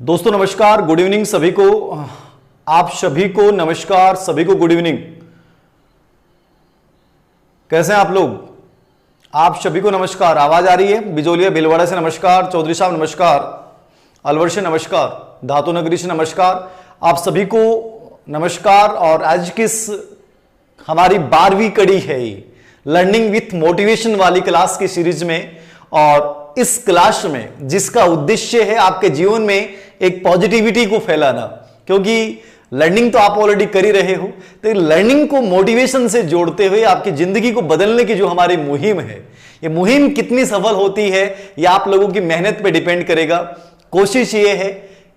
दोस्तों नमस्कार, good evening सभी को। आप सभी को नमस्कार, सभी को गुड इवनिंग। कैसे हैं आप लोग? आप सभी को नमस्कार। आवाज आ रही है? बिजोलिया भिलवाड़ा से नमस्कार, चौधरी साहब नमस्कार, अलवर से नमस्कार, धातु नगरी से नमस्कार। आप सभी को नमस्कार। और आज की हमारी 12वीं कड़ी है लर्निंग विथ मोटिवेशन वाली क्लास की सीरीज में। और इस क्लास में जिसका उद्देश्य है आपके जीवन में एक पॉजिटिविटी को फैलाना, क्योंकि लर्निंग तो आप ऑलरेडी कर ही रहे हो, तो लर्निंग को मोटिवेशन से जोड़ते हुए आपकी जिंदगी को बदलने की जो हमारी मुहिम है, ये मुहिम कितनी सफल होती है ये आप लोगों की मेहनत पे डिपेंड करेगा। कोशिश ये है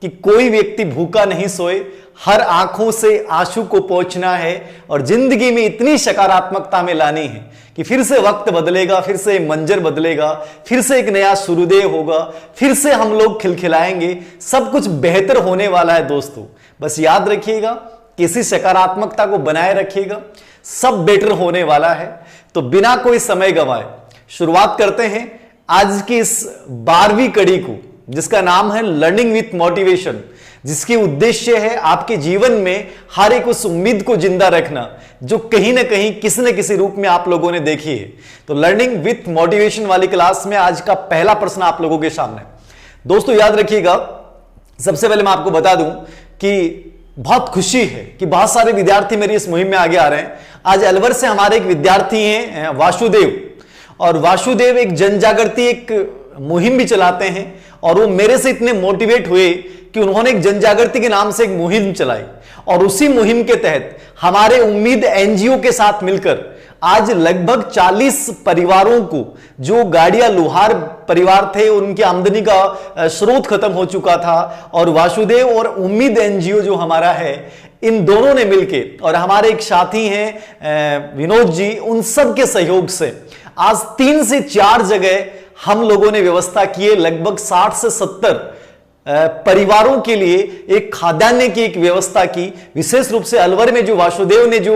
कि कोई व्यक्ति भूखा नहीं सोए, हर आंखों से आंसू को पोंछना है और जिंदगी में इतनी सकारात्मकता में लानी है कि फिर से वक्त बदलेगा, फिर से मंजर बदलेगा, फिर से एक नया सूर्योदय होगा, फिर से हम लोग खिलखिलाएंगे, सब कुछ बेहतर होने वाला है। दोस्तों बस याद रखिएगा, किसी सकारात्मकता को बनाए रखिएगा, सब बेटर होने वाला है। तो बिना कोई समय गंवाए शुरुआत करते हैं आज की इस 12वीं कड़ी को, जिसका नाम है लर्निंग विथ मोटिवेशन, जिसकी उद्देश्य है आपके जीवन में हर एक उस उम्मीद को जिंदा रखना जो कहीं ना कहीं किसी न किसी रूप में आप लोगों ने देखी है। तो लर्निंग विथ मोटिवेशन वाली क्लास में आज का पहला प्रश्न आप लोगों के सामने। दोस्तों याद रखिएगा, सबसे पहले मैं आपको बता दूं कि बहुत खुशी है कि बहुत सारे विद्यार्थी मेरी इस मुहिम में आगे आ रहे हैं। आज अलवर से हमारे एक विद्यार्थी हैं वासुदेव, और वासुदेव एक जन जागृति एक मुहिम भी चलाते हैं। और वो मेरे से इतने मोटिवेट हुए कि उन्होंने एक जन जागृति के नाम से एक मुहिम चलाई, और उसी मुहिम के तहत हमारे उम्मीद एनजीओ के साथ मिलकर आज लगभग 40 परिवारों को, जो गाड़ियां लुहार परिवार थे, उनकी आमदनी का स्रोत खत्म हो चुका था, और वासुदेव और उम्मीद एनजीओ जो हमारा है, इन दोनों ने मिलके, और हमारे एक साथी हैं विनोद जी, उन सब के सहयोग से आज 3 से 4 जगह हम लोगों ने व्यवस्था की है। लगभग 60 से 70 परिवारों के लिए एक खाद्यान्न की एक व्यवस्था की। विशेष रूप से अलवर में जो वासुदेव ने जो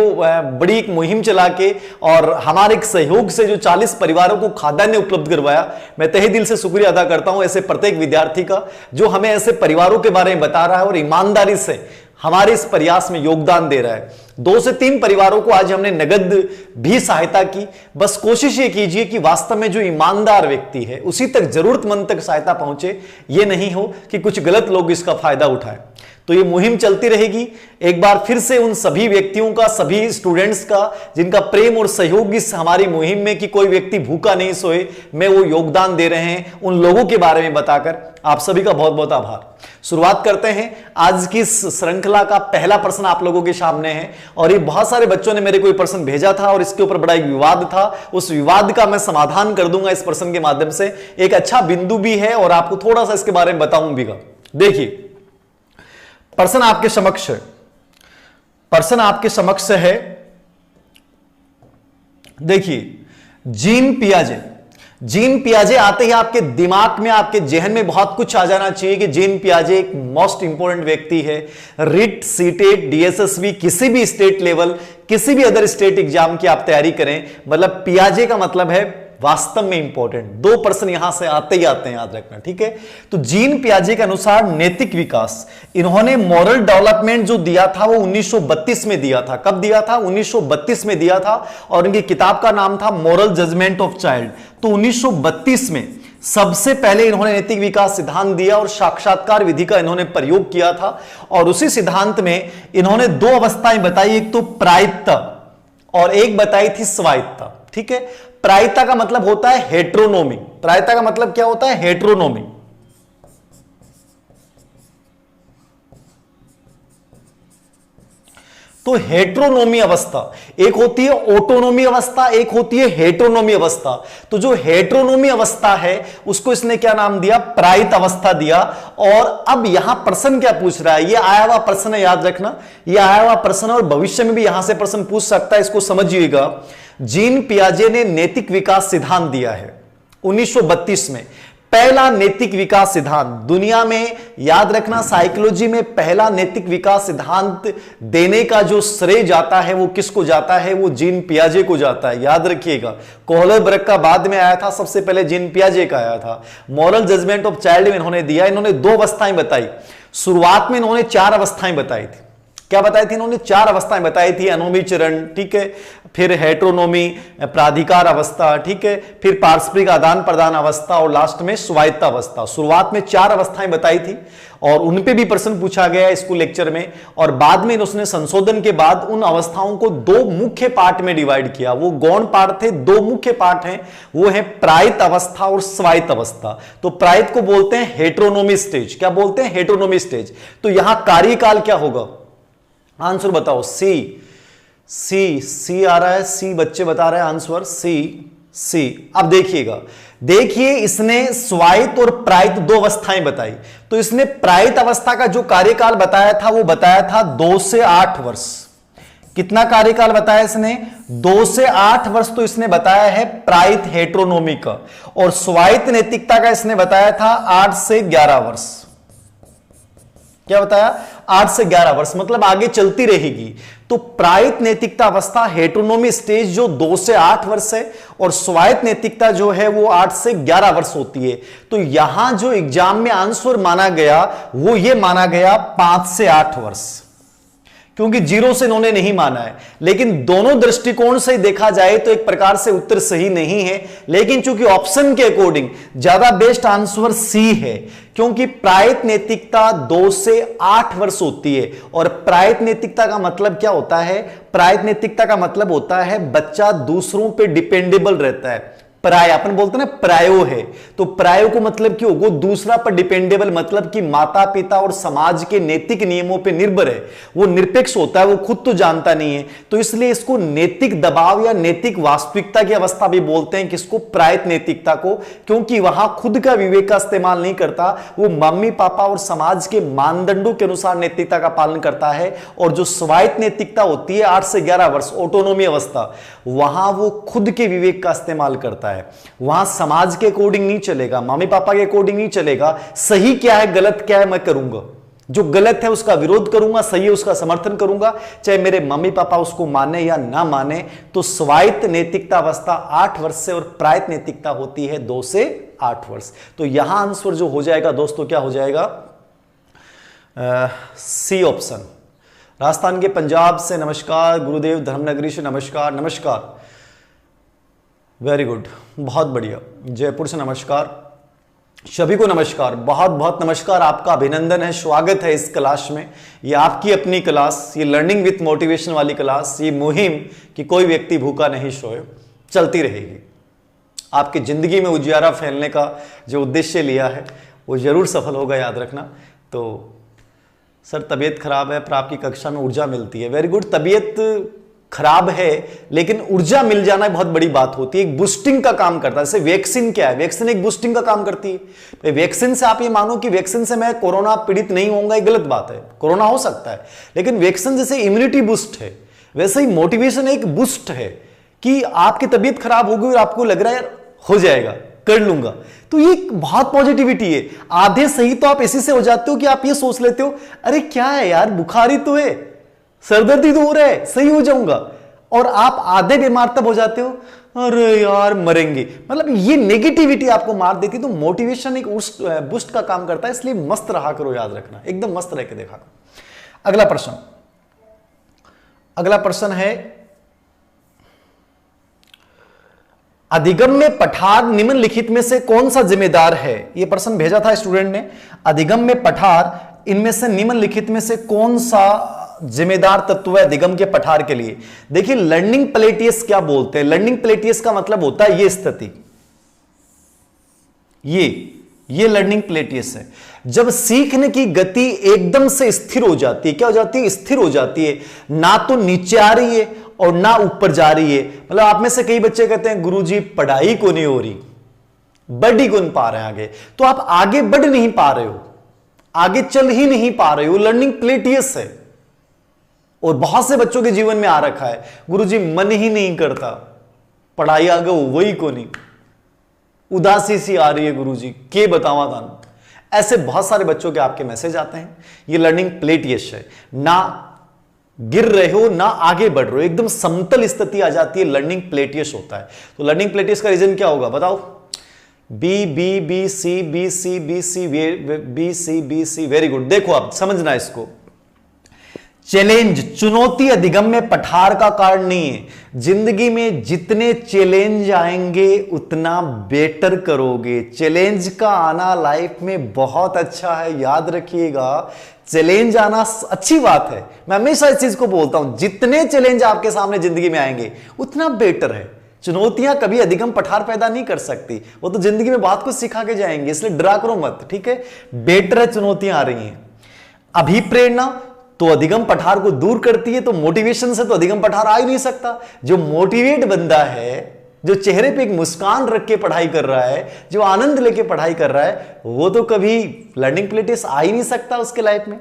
बड़ी एक मुहिम चला के और हमारे एक सहयोग से जो 40 परिवारों को खाद्यान्न उपलब्ध करवाया, मैं तहे दिल से शुक्रिया अदा करता हूं ऐसे प्रत्येक विद्यार्थी का जो हमें ऐसे परिवारों के बारे में बता रहा है और ईमानदारी से हमारे इस प्रयास में योगदान दे रहा है। 2 से 3 परिवारों को आज हमने नगद भी सहायता की। बस कोशिश ये कीजिए कि वास्तव में जो ईमानदार व्यक्ति है उसी तक, जरूरतमंद तक सहायता पहुंचे, ये नहीं हो कि कुछ गलत लोग इसका फायदा उठाएं। तो ये मुहिम चलती रहेगी। एक बार फिर से उन सभी व्यक्तियों का, सभी स्टूडेंट्स का जिनका प्रेम और सहयोग इस हमारी मुहिम में कि कोई व्यक्ति भूखा नहीं सोए में वो योगदान दे रहे हैं, उन लोगों के बारे में बताकर आप सभी का बहुत बहुत आभार। शुरुआत करते हैं आज की इस श्रृंखला का। पहला प्रश्न आप लोगों के सामने है, और ये बहुत सारे बच्चों ने मेरे को प्रश्न भेजा था और इसके ऊपर बड़ा एक विवाद था। उस विवाद का मैं समाधान कर दूंगा इस प्रश्न के माध्यम से। एक अच्छा बिंदु भी है और आपको थोड़ा सा इसके बारे में बताऊं भी। देखिए प्रश्न आपके समक्ष है, प्रश्न आपके समक्ष है। देखिए जीन पियाजे, जीन पियाजे आते ही आपके दिमाग में, आपके जहन में बहुत कुछ आ जाना चाहिए कि जीन पियाजे एक मोस्ट इंपोर्टेंट व्यक्ति है। रिट, सीटेट, डीएसएसबी, किसी भी स्टेट लेवल, किसी भी अदर स्टेट एग्जाम की आप तैयारी करें, मतलब पियाजे का मतलब है वास्तव में इंपॉर्टेंट। 2 प्रश्न यहां से आते ही आते हैं, याद रखना, ठीक है। तो जीन पियाजे के अनुसार नैतिक विकास, इन्होंने मॉरल डेवलपमेंट जो दिया था वो 1932 में दिया था। कब दिया था? 1932 में दिया था, और इनकी किताब का नाम था मॉरल जजमेंट ऑफ चाइल्ड। तो 1932 में सबसे पहले इन्होंने नैतिक विकास सिद्धांत दिया और साक्षात्कार विधि का इन्होंने प्रयोग किया था। और उसी सिद्धांत में इन्होंने 2 अवस्थाएं बताई, एक तो प्रायिकता और एक बताई थी स्वायत्ता, ठीक है। प्रायिकता का मतलब होता है हेट्रोनोमी। प्रायिकता का मतलब क्या होता है? हेट्रोनोमी। तो हेट्रोनोमी अवस्था, एक होती है ऑटोनोमी अवस्था, एक होती है हेट्रोनोमी अवस्था। तो जो हेट्रोनोमी अवस्था है उसको इसने क्या नाम दिया? प्रायित अवस्था दिया। और अब यहां प्रश्न क्या पूछ रहा है? ये आया हुआ प्रश्न है, याद रखना, ये आया हुआ प्रश्न और भविष्य में भी यहां से प्रश्न पूछ सकता है, इसको समझिएगा। जीन पियाजे ने नैतिक विकास सिद्धांत दिया है 1932 में। पहला नैतिक विकास सिद्धांत दुनिया में, याद रखना, साइकोलॉजी में पहला नैतिक विकास सिद्धांत देने का जो श्रेय जाता है वो किसको जाता है? वो जीन पियाजे को जाता है, याद रखिएगा। कोहलरबर्ग का बाद में आया था, सबसे पहले जीन पियाजे का आया था। मॉरल जजमेंट ऑफ चाइल्ड में इन्होंने दिया। इन्होंने 2 अवस्थाएं बताई, शुरुआत में इन्होंने 4 अवस्थाएं बताई थी। क्या बताई थी इन्होंने? 4 अवस्थाएं बताई थी। अनोमी चरण, ठीक है, फिर हेट्रोनोमी, प्राधिकार अवस्था, ठीक है, फिर पारस्परिक आदान प्रदान अवस्था और लास्ट में स्वायत्त अवस्था। शुरुआत में 4 अवस्थाएं बताई थी और उन पे भी प्रश्न पूछा गया स्कूल लेक्चर में, और बाद में उसने संशोधन के बाद उन अवस्थाओं को 2 मुख्य पार्ट में डिवाइड किया। वो गौण पार्ट थे, 2 मुख्य पार्ट हैं, वो है प्रायित अवस्था और स्वायत्त अवस्था। तो प्रायित को बोलते हैं हेट्रोनोमी स्टेज। क्या बोलते हैं? हेट्रोनोमी स्टेज। तो यहां कार्यकाल क्या होगा? आंसर बताओ। सी आ रहा है, सी बच्चे बता रहे हैं आंसर, सी। अब देखिए इसने स्वायत्त और प्रायित 2 अवस्थाएं बताई। तो इसने प्रायित अवस्था का जो कार्यकाल बताया था वो बताया था 2 से 8 वर्ष। कितना कार्यकाल बताया इसने? 2 से 8 वर्ष तो इसने बताया है प्रायित हेट्रोनोमी का, और स्वायत्त नैतिकता का इसने बताया था 8 से 11 वर्ष। क्या बताया? 8 से 11 वर्ष, मतलब आगे चलती रहेगी। तो प्रायित नैतिकता अवस्था हेट्रोनोमी स्टेज जो 2 से 8 वर्ष है, और स्वायत्त नैतिकता जो है वो 8 से 11 वर्ष होती है। तो यहां जो एग्जाम में आंसर माना गया वो ये माना गया 5 से 8 वर्ष, क्योंकि 0 से इन्होंने नहीं माना है। लेकिन दोनों दृष्टिकोण से देखा जाए तो एक प्रकार से उत्तर सही नहीं है, लेकिन चूंकि ऑप्शन के अकॉर्डिंग ज्यादा बेस्ट आंसर सी है, क्योंकि प्रायित नैतिकता 2 से 8 वर्ष होती है। और प्रायित नैतिकता का मतलब क्या होता है? प्रायित नैतिकता का मतलब होता है बच्चा दूसरों पे डिपेंडेबल रहता है। प्राय अपन बोलते हैं ना, प्रायो है, तो प्रायो को मतलब क्यों? वो दूसरा पर डिपेंडेबल, मतलब कि माता पिता और समाज के नैतिक नियमों पे निर्भर है। वो निरपेक्ष होता है, वो खुद तो जानता नहीं है, तो इसलिए इसको नैतिक दबाव या नैतिक वास्तविकता की अवस्था भी बोलते हैं। किसको? प्रायित नैतिकता को, क्योंकि वहां खुद का विवेक का इस्तेमाल नहीं करता, वो मम्मी पापा और समाज के मानदंडों के अनुसार नैतिकता का पालन करता है। और जो स्वायत्त नैतिकता होती है 8 से 11 वर्ष, ऑटोनोमी अवस्था, वहां वो खुद के विवेक का इस्तेमाल करता है। वहां समाज के अकॉर्डिंग नहीं चलेगा, मम्मी पापा के अकॉर्डिंग नहीं चलेगा। सही क्या है, गलत क्या है, मैं करूंगा। जो गलत है उसका विरोध करूंगा, सही है उसका समर्थन करूंगा, चाहे मेरे मम्मी पापा उसको माने या ना माने। तो स्वायत्त नैतिकता अवस्था 8 वर्ष से, और प्रायित नैतिकता होती है 2 से 8 वर्ष। तो यहां आंसर जो हो जाएगा दोस्तों, क्या हो जाएगा? C option. राजस्थान के पंजाब से नमस्कार, गुरुदेव धर्मनगरी से नमस्कार, वेरी गुड, बहुत बढ़िया। जयपुर से नमस्कार, सभी को नमस्कार, बहुत बहुत नमस्कार, आपका अभिनंदन है, स्वागत है इस क्लास में। ये आपकी अपनी क्लास, ये लर्निंग विथ मोटिवेशन वाली क्लास, ये मुहिम कि कोई व्यक्ति भूखा नहीं सोए चलती रहेगी। आपकी जिंदगी में उजियारा फैलने का जो उद्देश्य लिया है वो जरूर सफल होगा, याद रखना। तो सर तबीयत खराब है पर आपकी कक्षा में ऊर्जा मिलती है, वेरी गुड। तबीयत खराब है लेकिन ऊर्जा मिल जाना बहुत बड़ी बात होती है, एक बूस्टिंग का काम करता है। जैसे वैक्सीन क्या है? वैक्सीन एक बूस्टिंग का काम करती है। वैक्सीन से आप ये मानो कि वैक्सीन से मैं कोरोना पीड़ित नहीं होऊंगा, ये गलत बात है। कोरोना हो सकता है, लेकिन वैक्सीन जैसे इम्यूनिटी बूस्ट है, वैसे ही मोटिवेशन एक बूस्ट है कि आपकी तबीयत खराब होगी और आपको लग रहा है यार हो जाएगा, कर लूंगा, तो ये बहुत पॉजिटिविटी है। आधे सही तो आप इसी से हो जाते हो कि आप ये सोच लेते हो अरे क्या है यार, बुखार ही तो है, सरदर्दी तो हो रहा है, सही हो जाऊंगा, और आप आधे बीमार तब हो जाते हो अरे यार मरेंगे। मतलब ये नेगेटिविटी आपको मार देती। तो मोटिवेशन एक बूस्ट का काम करता है, इसलिए मस्त रहा करो, याद रखना, एकदम मस्त रह के देखा करो। अगला प्रश्न है, अधिगम्य पठार निम्नलिखित में से कौन सा जिम्मेदार है? यह प्रश्न भेजा था स्टूडेंट ने। अधिगम्य पठार इनमें से निम्नलिखित में से कौन सा जिम्मेदार तत्व है अधिगम के पठार के लिए? देखिए लर्निंग प्लेटियस क्या बोलते हैं? लर्निंग प्लेटियस का मतलब होता है ये स्थिति, ये लर्निंग प्लेटियस है। जब सीखने की गति एकदम से स्थिर हो जाती है, क्या हो जाती है? स्थिर हो जाती है, ना तो नीचे आ रही है और ना ऊपर जा रही है। मतलब आप में से कई बच्चे कहते हैं गुरुजी पढ़ाई को नहीं हो रही, बढ़ ही को नहीं पा रहे हैं आगे, तो आप आगे बढ़ नहीं पा रहे हो, आगे चल ही नहीं पा रहे हो, लर्निंग प्लेटियस है। और बहुत से बच्चों के जीवन में आ रखा है गुरुजी मन ही नहीं करता, पढ़ाई आगे वही को नहीं, उदासी सी आ रही है गुरुजी, के बतावा दान। ऐसे बहुत सारे बच्चों के आपके मैसेज आते हैं। ये लर्निंग प्लेटियस है, ना गिर रहे हो ना आगे बढ़ रहे हो, एकदम समतल स्थिति आ जाती है, लर्निंग प्लेटियस होता है। तो लर्निंग प्लेटियस का रीजन क्या होगा बताओ? B B B C B C B C B C B C, very good. देखो आप समझना इसको, चैलेंज, चुनौती अधिगम्य पठार का कारण नहीं है। जिंदगी में जितने चैलेंज आएंगे उतना बेटर करोगे। चैलेंज का आना लाइफ में बहुत अच्छा है, याद रखिएगा। चैलेंज आना अच्छी बात है, मैं हमेशा इस चीज को बोलता हूं, जितने चैलेंज आपके सामने जिंदगी में आएंगे उतना बेटर है। चुनौतियां कभी अधिगम पठार पैदा नहीं कर सकती, वो तो जिंदगी में बहुत कुछ सिखा के जाएंगे, इसलिए डरा करो मत, ठीक है। बेटर है, चुनौतियां आ रही हैं। अभिप्रेरणा तो अधिगम पठार को दूर करती है, तो मोटिवेशन से तो अधिगम पठार आ ही नहीं सकता। जो मोटिवेट बंदा है, जो चेहरे पे एक मुस्कान रख के पढ़ाई कर रहा है, जो आनंद लेके पढ़ाई कर रहा है, वो तो कभी लर्निंग प्लेटिस आ ही नहीं सकता उसके लाइफ में।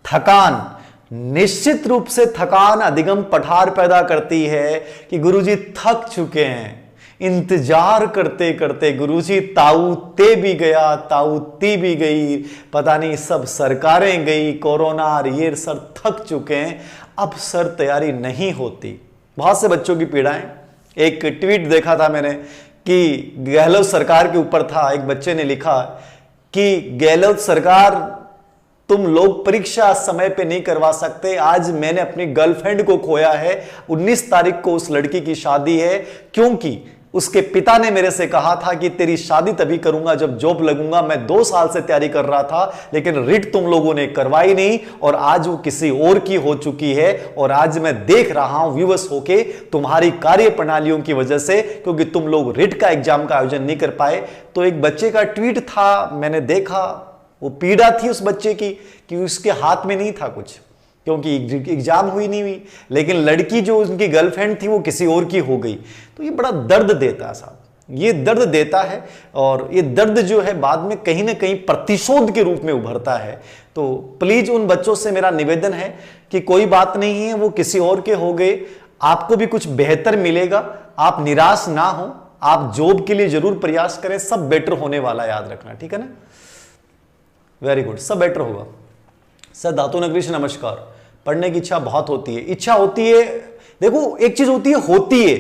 थकान, निश्चित रूप से थकान अधिगम पठार पैदा करती है कि गुरुजी थक चुके हैं, इंतजार करते करते गुरुजी ताऊते भी गया, ताऊती भी गई, पता नहीं सब सरकारें गई, कोरोना ये सर थक चुके हैं, अब सर तैयारी नहीं होती। बहुत से बच्चों की पीड़ाएं। एक ट्वीट देखा था मैंने कि गहलोत सरकार के ऊपर था, एक बच्चे ने लिखा कि गहलोत सरकार तुम लोग परीक्षा समय पे नहीं करवा सकते, आज मैंने अपनी गर्लफ्रेंड को खोया है, 19 तारीख को उस लड़की की शादी है, क्योंकि उसके पिता ने मेरे से कहा था कि तेरी शादी तभी करूंगा जब जॉब लगूंगा। मैं 2 साल से तैयारी कर रहा था, लेकिन रिट तुम लोगों ने करवाई नहीं, और आज वो किसी और की हो चुकी है। और आज मैं देख रहा हूं विवश होके तुम्हारी कार्य प्रणालियों की वजह से, क्योंकि तुम लोग रिट का एग्जाम का आयोजन नहीं कर पाए। तो एक बच्चे का ट्वीट था, मैंने देखा, वो पीड़ा थी उस बच्चे की कि उसके हाथ में नहीं था कुछ, क्योंकि एग्जाम हुई नहीं हुई, लेकिन लड़की जो उनकी गर्लफ्रेंड थी वो किसी और की हो गई। तो ये बड़ा दर्द देता है साहब, ये दर्द देता है, और ये दर्द जो है बाद में कहीं ना कहीं प्रतिशोध के रूप में उभरता है। तो प्लीज उन बच्चों से मेरा निवेदन है कि कोई बात नहीं है, वो किसी और के हो गए, आपको भी कुछ बेहतर मिलेगा, आप निराश ना हो, आप जॉब के लिए जरूर प्रयास करें, सब बेटर होने वाला, याद रखना, ठीक है ना। वेरी गुड, सब बेटर होगा। सर धातु नगरी से नमस्कार। पढ़ने की इच्छा बहुत होती है, इच्छा होती है। देखो एक चीज होती है होती है,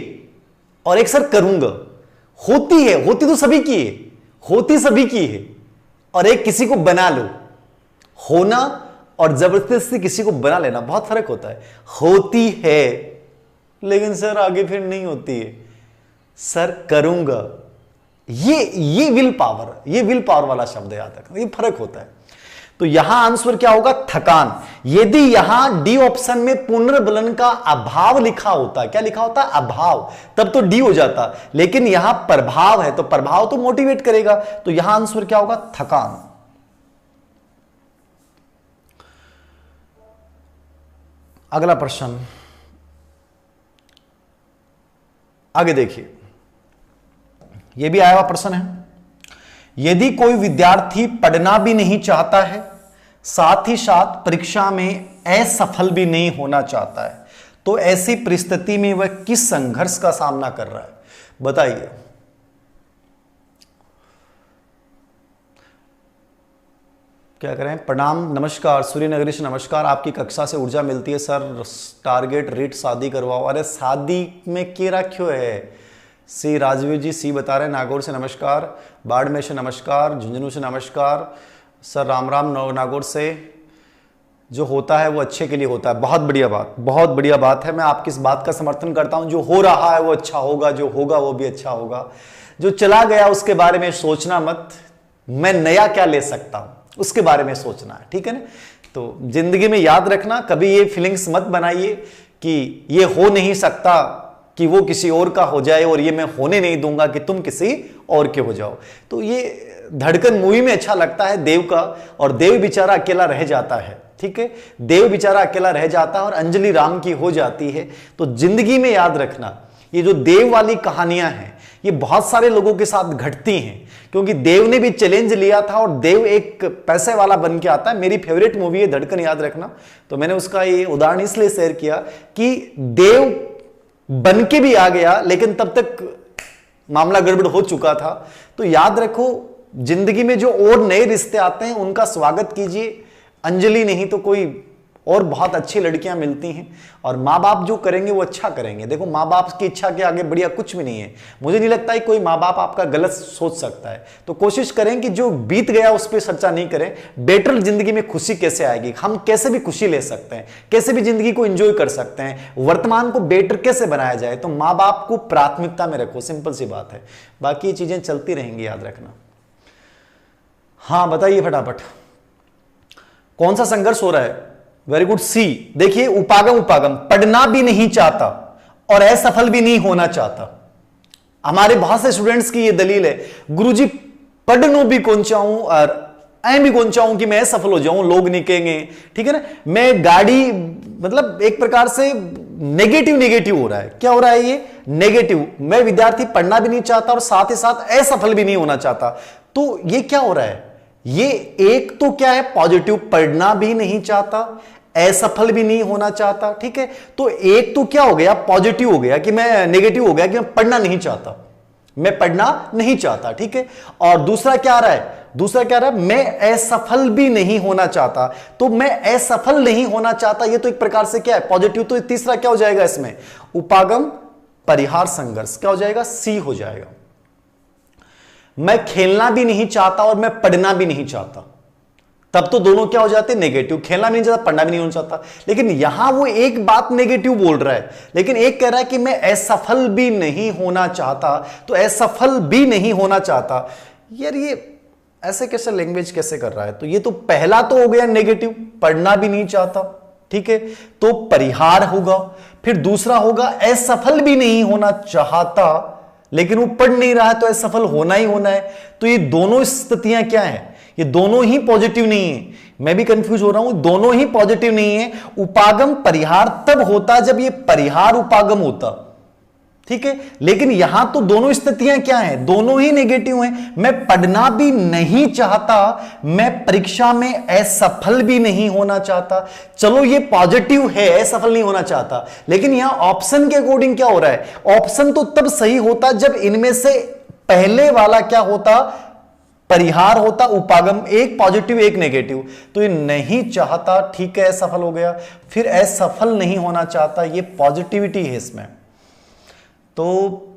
और एक सर करूंगा। होती है, होती तो सभी की है, होती सभी की है, और एक किसी को बना लो। होना और जबरदस्ती किसी को बना लेना बहुत फर्क होता है। होती है लेकिन सर आगे फिर नहीं होती है, सर करूंगा, ये विल पावर, ये विल पावर वाला शब्द याद रखना, ये फर्क होता है। तो यहां आंसर क्या होगा? थकान। यदि यहां डी ऑप्शन में पुनर्बलन का अभाव लिखा होता, क्या लिखा होता? अभाव, तब तो डी हो जाता, लेकिन यहां प्रभाव है, तो प्रभाव तो मोटिवेट करेगा, तो यहां आंसर क्या होगा? थकान। अगला प्रश्न आगे देखिए, यह भी आया हुआ प्रश्न है। यदि कोई विद्यार्थी पढ़ना भी नहीं चाहता है, साथ ही साथ परीक्षा में असफल भी नहीं होना चाहता है, तो ऐसी परिस्थिति में वह किस संघर्ष का सामना कर रहा है? बताइए। क्या करें? प्रणाम, नमस्कार, सूर्य नगरी से नमस्कार। आपकी कक्षा से ऊर्जा मिलती है सर, टारगेट रिट शादी करवाओ। अरे शादी में क्या रखो है? सी राजवीर जी सी बता रहे हैं, नागौर से नमस्कार, बाड़मेर से नमस्कार, झुंझुनू से नमस्कार। सर राम राम नागौर से। जो होता है वो अच्छे के लिए होता है, बहुत बढ़िया बात, बहुत बढ़िया बात है। मैं आपकी इस बात का समर्थन करता हूं, जो हो रहा है वो अच्छा होगा, जो होगा वो भी अच्छा होगा। जो चला गया उसके बारे में सोचना मत, मैं नया क्या ले सकता हूं उसके बारे में सोचना है, ठीक है ना। तो जिंदगी में याद रखना, कभी ये फीलिंग्स मत बनाइए कि ये हो नहीं सकता कि वो किसी और का हो जाए, और ये मैं होने नहीं दूंगा कि तुम किसी और के हो जाओ। तो ये धड़कन मूवी में अच्छा लगता है देव का, और देव बेचारा अकेला रह जाता है, ठीक है, देव बेचारा अकेला रह जाता है और अंजलि राम की हो जाती है। तो जिंदगी में याद रखना, ये जो देव वाली कहानियां हैं ये बहुत सारे लोगों के साथ घटती हैं, क्योंकि देव ने भी चैलेंज लिया था और देव एक पैसे वाला बन के आता है। मेरी फेवरेट मूवी है धड़कन, याद रखना। तो मैंने उसका ये उदाहरण इसलिए शेयर किया कि देव बन के भी आ गया, लेकिन तब तक मामला गड़बड़ हो चुका था। तो याद रखो, जिंदगी में जो और नए रिश्ते आते हैं उनका स्वागत कीजिए। अंजलि नहीं तो कोई और बहुत अच्छी लड़कियां मिलती हैं, और माँ बाप जो करेंगे वो अच्छा करेंगे। देखो, माँ बाप की इच्छा के आगे बढ़िया कुछ भी नहीं है। मुझे नहीं लगता है कोई माँ बाप आपका गलत सोच सकता है। तो कोशिश करें कि जो बीत गया उस पर चर्चा नहीं करें, बेटर जिंदगी में खुशी कैसे आएगी, हम कैसे भी खुशी ले सकते हैं, कैसे भी जिंदगी को एंजॉय कर सकते हैं, वर्तमान को बेटर कैसे बनाया जाए, तो माँ बाप को प्राथमिकता में रखो, सिंपल सी बात है। बाकी चीजें चलती रहेंगी, याद रखना। हाँ बताइए फटाफट, कौन सा संघर्ष हो रहा है? वेरी गुड, सी। देखिए, उपागम उपागम पढ़ना भी नहीं चाहता और असफल भी नहीं होना चाहता। हमारे बहुत से स्टूडेंट्स की ये दलील है, गुरुजी पढ़नो भी कौन चाहूं और ऐ भी कौन चाहूं कि मैं असफल हो जाऊं, लोग नहीं कहेंगे, ठीक है ना। मैं गाड़ी, मतलब एक प्रकार से नेगेटिव नेगेटिव हो रहा है। क्या हो रहा है? ये नेगेटिव। मैं विद्यार्थी पढ़ना भी नहीं चाहता और साथ ही साथ असफल भी नहीं होना चाहता। तो ये क्या हो रहा है? ये एक तो क्या है, पॉजिटिव, पढ़ना भी नहीं चाहता, असफल भी नहीं होना चाहता, ठीक है। तो एक तो क्या हो गया, पॉजिटिव हो गया कि मैं, नेगेटिव हो गया कि मैं पढ़ना नहीं चाहता, मैं पढ़ना नहीं चाहता, ठीक है। और दूसरा क्या आ रहा है? दूसरा क्या रहा है? मैं असफल भी नहीं होना चाहता। तो मैं असफल नहीं होना चाहता, ये तो एक प्रकार से क्या है, पॉजिटिव। तो तीसरा क्या हो जाएगा इसमें? उपागम परिहार संघर्ष। क्या हो जाएगा? सी हो जाएगा। मैं खेलना भी नहीं चाहता और मैं पढ़ना भी नहीं चाहता, तब तो दोनों क्या हो जाते? नेगेटिव। खेलना भी नहीं चाहता, पढ़ना भी नहीं होना चाहता। लेकिन यहां वो एक बात नेगेटिव बोल रहा है, लेकिन एक कह रहा है कि मैं असफल भी नहीं होना चाहता। तो असफल भी नहीं होना चाहता, यार ये ऐसे कैसे लैंग्वेज कैसे कर रहा है? तो ये तो पहला तो हो गया नेगेटिव, पढ़ना भी नहीं चाहता, ठीक है, तो परिहार होगा। फिर दूसरा होगा असफल भी नहीं होना चाहता, लेकिन वो पढ़ नहीं रहा है, तो असफल होना ही होना है। तो ये दोनों स्थितियां क्या है? ये दोनों ही पॉजिटिव नहीं है। मैं भी कंफ्यूज हो रहा हूं, दोनों ही पॉजिटिव नहीं है। उपागम परिहार तब होता जब ये परिहार उपागम होता, ठीक है। लेकिन यहां तो दोनों स्थितियां क्या हैं? दोनों ही नेगेटिव हैं। मैं पढ़ना भी नहीं चाहता, मैं परीक्षा में असफल भी नहीं होना चाहता। चलो ये पॉजिटिव है, असफल नहीं होना चाहता, लेकिन यहां ऑप्शन के अकॉर्डिंग क्या हो रहा है? ऑप्शन तो तब सही होता जब इनमें से पहले वाला क्या होता? परिहार होता, उपागम। एक पॉजिटिव एक नेगेटिव। तो ये नहीं चाहता, ठीक है, असफल हो गया। फिर असफल नहीं होना चाहता, ये पॉजिटिविटी है इसमें। तो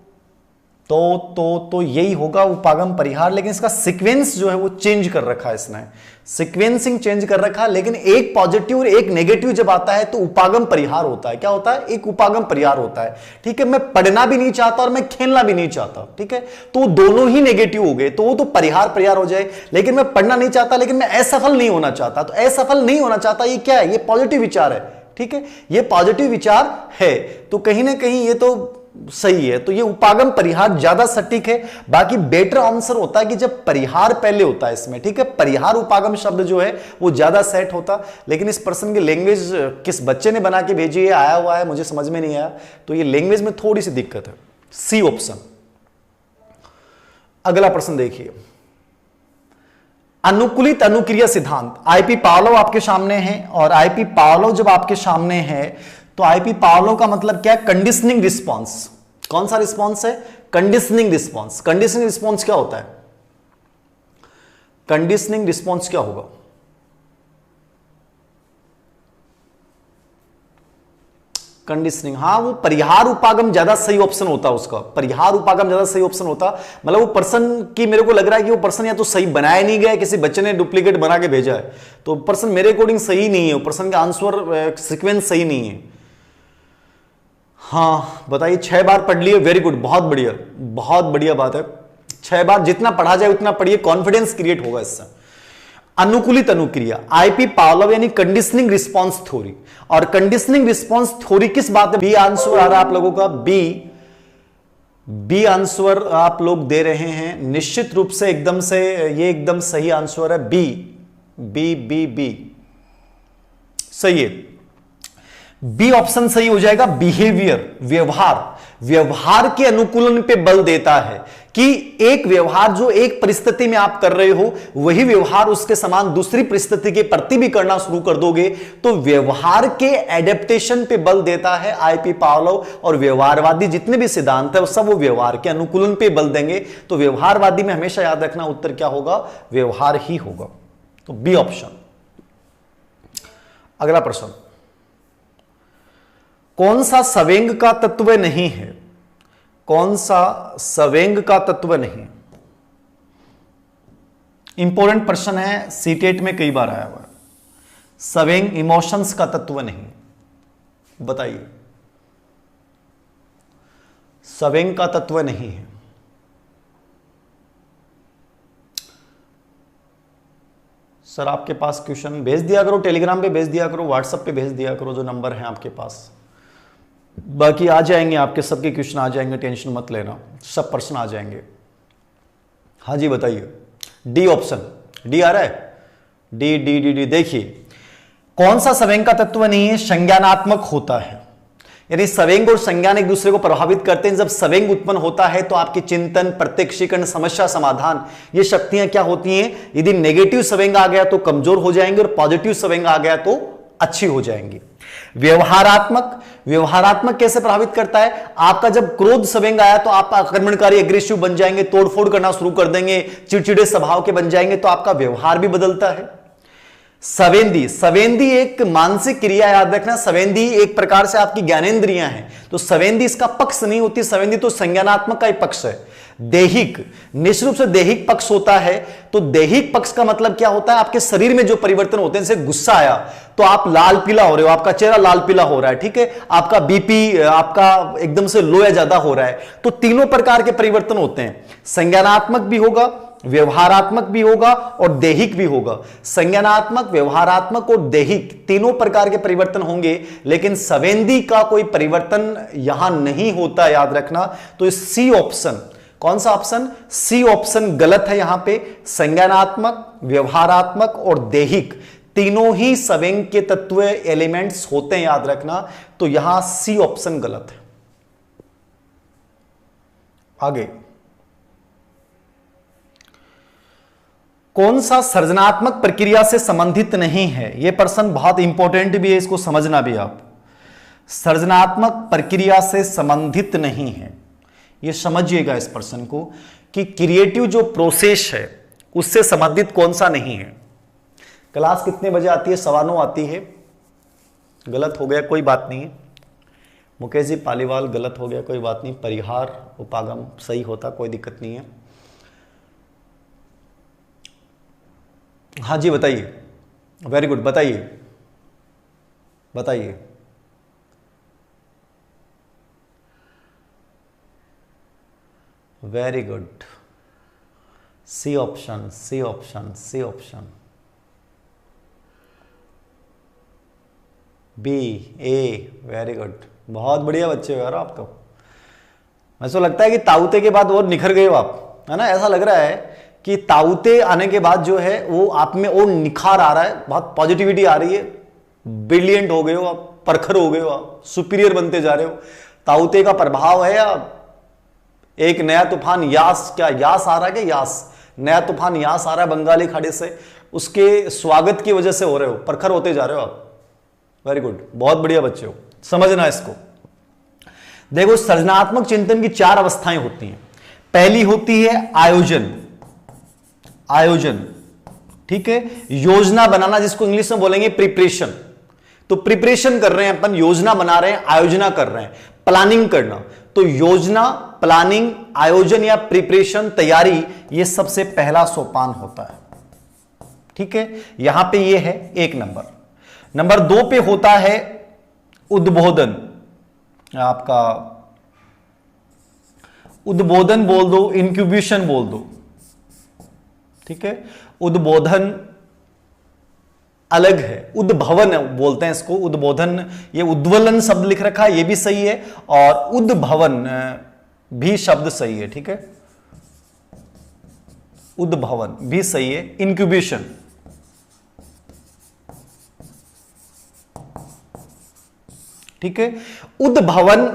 यही होगा उपागम परिहार। लेकिन इसका सीक्वेंस जो है वो चेंज कर रखा है इसने, सीक्वेंसिंग चेंज कर रखा है। लेकिन एक पॉजिटिव और एक नेगेटिव जब आता है तो उपागम परिहार होता है। क्या होता है? एक उपागम परिहार होता है, ठीक है। मैं पढ़ना भी नहीं चाहता और मैं खेलना भी नहीं चाहता, ठीक है, तो दोनों ही नेगेटिव हो गए, तो वो तो परिहार परिहार हो जाए। लेकिन मैं पढ़ना नहीं चाहता, लेकिन मैं असफल नहीं होना चाहता, तो असफल नहीं होना चाहता ये क्या है? ये पॉजिटिव विचार है, ठीक है, ये पॉजिटिव विचार है। तो कहीं ना कहीं ये तो सही है। तो ये उपागम परिहार ज्यादा सटीक है। बाकी बेटर आंसर होता है कि जब परिहार पहले होता है इसमें, ठीक है, परिहार उपागम शब्द जो है वो ज्यादा सेट होता। लेकिन इस पर्सन की लैंग्वेज किस बच्चे ने बना के भेजी है, आया हुआ है, मुझे समझ में नहीं आया। तो ये लैंग्वेज में थोड़ी सी दिक्कत है। C option. अगला प्रश्न देखिए, अनुकूलित अनुक्रिया सिद्धांत। आईपी पावलोव आपके सामने है, और आईपी पावलोव जब आपके सामने है तो आईपी पावलोव का मतलब क्या है? Conditioning response. कौन सा रिस्पांस है? Conditioning response. कंडीशनिंग रिस्पांस क्या होता है? कंडीशनिंग रिस्पांस क्या होगा? कंडीशनिंग, हाँ, वो परिहार उपागम ज्यादा सही ऑप्शन होता उसका। परिहार उपागम ज्यादा सही ऑप्शन होता। मतलब वो पर्सन की, मेरे को लग रहा है कि वो पर्सन या तो सही बनाया नहीं गया, किसी बच्चे ने डुप्लीकेट बना के भेजा है, तो पर्सन मेरे अकॉर्डिंग सही नहीं है। वो पर्सन का आंसर सीक्वेंस सही नहीं है। हाँ बताइए, 6 बार पढ़ लिए, वेरी गुड, बहुत बढ़िया, बहुत बढ़िया बात है। 6 बार जितना पढ़ा जाए उतना पढ़िए, कॉन्फिडेंस क्रिएट होगा इससे। अनुकूलित अनुक्रिया, आईपी पावलोव यानी कंडीशनिंग रिस्पांस थ्योरी। और कंडीशनिंग रिस्पांस थ्योरी किस बात है? बी आंसर आ रहा है आप लोगों का, बी आंसर आप लोग दे रहे हैं निश्चित रूप से, एकदम से ये एकदम सही आंसर है। बी बी बी बी सही है। बी ऑप्शन सही हो जाएगा। बिहेवियर, व्यवहार, व्यवहार के अनुकूलन पे बल देता है कि एक व्यवहार जो एक परिस्थिति में आप कर रहे हो, वही व्यवहार उसके समान दूसरी परिस्थिति के प्रति भी करना शुरू कर दोगे, तो व्यवहार के एडेप्टेशन पे बल देता है आईपी पावलोव। और व्यवहारवादी जितने भी सिद्धांत है वो सब वो व्यवहार के अनुकूलन पे बल देंगे। तो व्यवहारवादी में हमेशा याद रखना उत्तर क्या होगा? व्यवहार ही होगा। तो बी ऑप्शन। अगला प्रश्न, कौन सा संवेग का तत्व नहीं है? कौन सा संवेग का तत्व नहीं? इंपॉर्टेंट प्रश्न है, सीटेट में कई बार आया हुआ है। संवेग इमोशंस का तत्व नहीं, बताइए। संवेग का तत्व नहीं है। सर आपके पास क्वेश्चन भेज दिया करो, टेलीग्राम पे भेज दिया करो, व्हाट्सएप पे भेज दिया करो, जो नंबर है आपके पास। बाकी आ जाएंगे आपके सबके क्वेश्चन आ जाएंगे, टेंशन मत लेना, सब प्रश्न आ जाएंगे। हाँ जी बताइए। डी ऑप्शन, डी आ रहा है, डी डी डी डी। देखिए कौन सा संवेग का तत्व नहीं है? संज्ञानात्मक होता है, यानी संवेग और संज्ञान एक दूसरे को प्रभावित करते हैं। जब संवेग उत्पन्न होता है तो आपकी चिंतन, प्रत्यक्षीकरण, समस्या समाधान, ये शक्तियां क्या होती हैं? यदि नेगेटिव संवेग आ गया तो कमजोर हो जाएंगे और पॉजिटिव संवेग आ गया तो अच्छी हो जाएंगी। व्यवहारात्मक, व्यवहारात्मक कैसे प्रभावित करता है? आपका जब क्रोध संवेग आया तो आप आक्रमणकारी, एग्रेसिव बन जाएंगे, तोड़फोड़ करना शुरू कर देंगे, चिड़चिड़े स्वभाव के बन जाएंगे, तो आपका व्यवहार भी बदलता है। संवेदी, संवेदी एक मानसिक क्रिया, याद रखना। संवेदी एक प्रकार से आपकी ज्ञानेंद्रियां हैं, तो संवेदी इसका पक्ष नहीं होती, संवेदी तो संज्ञानात्मक का ही पक्ष है। दैहिक, निश्चित रूप से दैहिक पक्ष होता है। तो दैहिक पक्ष का मतलब क्या होता है? आपके शरीर में जो परिवर्तन होते हैं, जैसे गुस्सा आया तो आप लाल पीला हो रहे हो, आपका चेहरा लाल पीला हो रहा है, ठीक है, आपका बीपी आपका एकदम से लो या ज्यादा हो रहा है। तो तीनों प्रकार के परिवर्तन होते हैं, संज्ञानात्मक भी होगा, व्यवहारात्मक भी होगा और दैहिक भी होगा। संज्ञानात्मक, व्यवहारात्मक और दैहिक तीनों प्रकार के परिवर्तन होंगे, लेकिन संवेदी का कोई परिवर्तन यहां नहीं होता, याद रखना। तो सी ऑप्शन, कौन सा ऑप्शन? सी ऑप्शन गलत है। यहां पे संज्ञानात्मक, व्यवहारात्मक और दैहिक तीनों ही संवेग के तत्व एलिमेंट्स होते हैं, याद रखना। तो यहां सी ऑप्शन गलत है। आगे, कौन सा सृजनात्मक प्रक्रिया से संबंधित नहीं है? यह प्रश्न बहुत इंपॉर्टेंट भी है, इसको समझना भी आप। सृजनात्मक प्रक्रिया से संबंधित नहीं है, यह समझिएगा इस प्रश्न को, कि क्रिएटिव जो प्रोसेस है उससे संबंधित कौन सा नहीं है। क्लास कितने बजे आती है? 9:15 आती है। गलत हो गया, कोई बात नहीं। मुकेश जी पालीवाल, गलत हो गया, कोई बात नहीं। परिहार उपागम सही होता, कोई दिक्कत नहीं है। हाँ जी बताइए। वेरी गुड, बताइए बताइए। Very good, C option, C option, C option, B A. Very good, बहुत बढ़िया बच्चे हो यार आप तो। मुझे तो लगता है कि ताऊते के बाद और निखर गए हो आप, है ना? ऐसा लग रहा है कि ताऊते आने के बाद जो है वो आप में और निखार आ रहा है, बहुत पॉजिटिविटी आ रही है, ब्रिलियंट हो गए हो आप, परखर हो गए हो आप, सुपीरियर बनते जा रहे हो। ताऊते का प्रभाव है। आप एक नया तूफान यास, क्या यास आ रहा है? क्या यास, नया तूफान यास आ रहा है बंगाली खाड़ी से, उसके स्वागत की वजह से हो रहे हो, परखर होते जा रहे हो आप। वेरी गुड, बहुत बढ़िया बच्चे हो, समझना इसको। देखो, सृजनात्मक चिंतन की 4 अवस्थाएं होती हैं। पहली होती है आयोजन, आयोजन, ठीक है, योजना बनाना, जिसको इंग्लिश में बोलेंगे प्रिपरेशन। तो प्रिपरेशन कर रहे हैं अपन, योजना बना रहे हैं, आयोजना कर रहे हैं, प्लानिंग करना। तो योजना, प्लानिंग, आयोजन या प्रिपरेशन, तैयारी, ये सबसे पहला सोपान होता है, ठीक है। यहां पे ये है 1 नंबर। नंबर 2 पे होता है उद्बोधन। आपका उद्बोधन बोल दो, इंक्यूबेशन बोल दो, ठीक है। उद्बोधन अलग है, उद्भवन बोलते हैं इसको। उद्बोधन, ये उद्वलन शब्द लिख रखा है, ये भी सही है, और उद्भवन भी शब्द सही है, ठीक है। उद्भवन भी सही है। इंक्यूबेशन, ठीक है। उद्भवन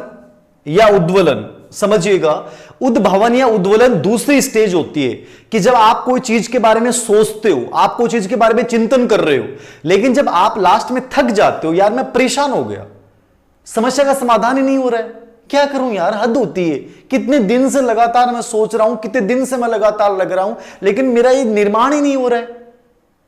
या उद्वलन, समझिएगा, उद्भवन या उद्वलन दूसरी स्टेज होती है कि जब आप कोई चीज के बारे में सोचते हो, आप कोई चीज के बारे में चिंतन कर रहे हो, लेकिन जब आप लास्ट में थक जाते हो, यार मैं परेशान हो गया, समस्या का समाधान ही नहीं हो रहा है, क्या करूं यार, हद होती है, कितने दिन से लगातार मैं सोच रहा हूं, कितने दिन से मैं लगातार लग रहा हूं, लेकिन मेरा ये निर्माण ही नहीं हो रहा है,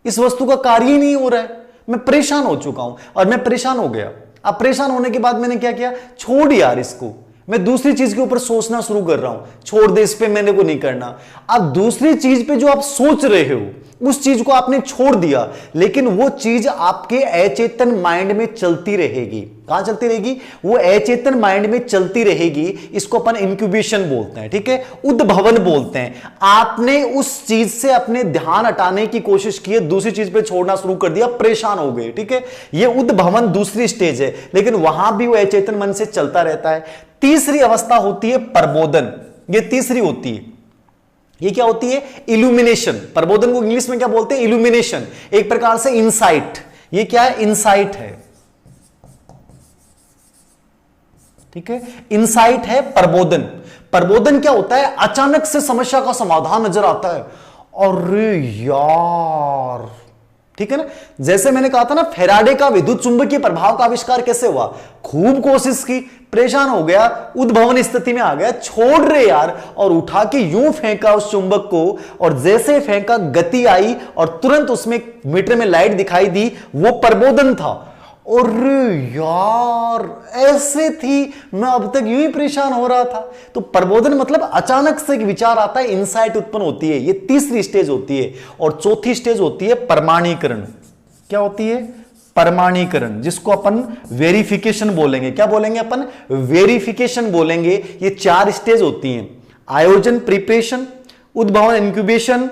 इस वस्तु का कार्य ही नहीं हो रहा है, मैं परेशान हो चुका हूं और मैं परेशान हो गया। अब परेशान होने के बाद मैंने क्या किया, छोड़ यार इसको, मैं दूसरी चीज के ऊपर सोचना शुरू कर रहा हूं, छोड़ दे, इस पे मैंने को नहीं करना। अब दूसरी चीज पे जो आप सोच रहे हो उस चीज को आपने छोड़ दिया, लेकिन वो चीज आपके अचेतन माइंड में चलती रहेगी। कहां चलती रहेगी? वो अचेतन माइंड में चलती रहेगी। इसको अपन इंक्यूबेशन बोलते हैं, ठीक है, उद्भवन बोलते हैं। आपने उस चीज से अपने ध्यान हटाने की कोशिश की है, दूसरी चीज पे छोड़ना शुरू कर दिया, परेशान हो गए, ठीक है। ये उद्भवन दूसरी स्टेज है, लेकिन वहां भी वो अचेतन मन से चलता रहता है। तीसरी अवस्था होती है प्रबोधन, ये तीसरी होती है। ये क्या होती है? इल्यूमिनेशन। प्रबोधन को इंग्लिश में क्या बोलते हैं? इल्यूमिनेशन, एक प्रकार से इंसाइट। ये क्या है? इंसाइट है, ठीक है, इंसाइट है प्रबोधन। प्रबोधन क्या होता है? अचानक से समस्या का समाधान नजर आता है, अरे यार, ठीक है ना। जैसे मैंने कहा था ना, फैराडे का विद्युत चुंबकीय प्रभाव का आविष्कार कैसे हुआ? खूब कोशिश की, परेशान हो गया, उद्भवन स्थिति में आ गया, छोड़ रहे यार, और उठा के यूं फेंका उस चुंबक को, और जैसे फेंका गति आई और तुरंत उसमें मीटर में लाइट दिखाई दी, वो प्रबोधन था। और यार ऐसे थी, मैं अब तक यूं ही परेशान हो रहा था। तो प्रबोधन मतलब अचानक से एक विचार आता है, इंसाइट उत्पन्न होती है। ये तीसरी स्टेज होती है। और चौथी स्टेज होती है प्रमाणीकरण। क्या होती है? प्रमाणीकरण, जिसको अपन वेरिफिकेशन बोलेंगे। क्या बोलेंगे अपन? वेरिफिकेशन बोलेंगे। ये 4 स्टेज होती हैं: आयोजन प्रिपरेशन, उद्भवन इंक्यूबेशन,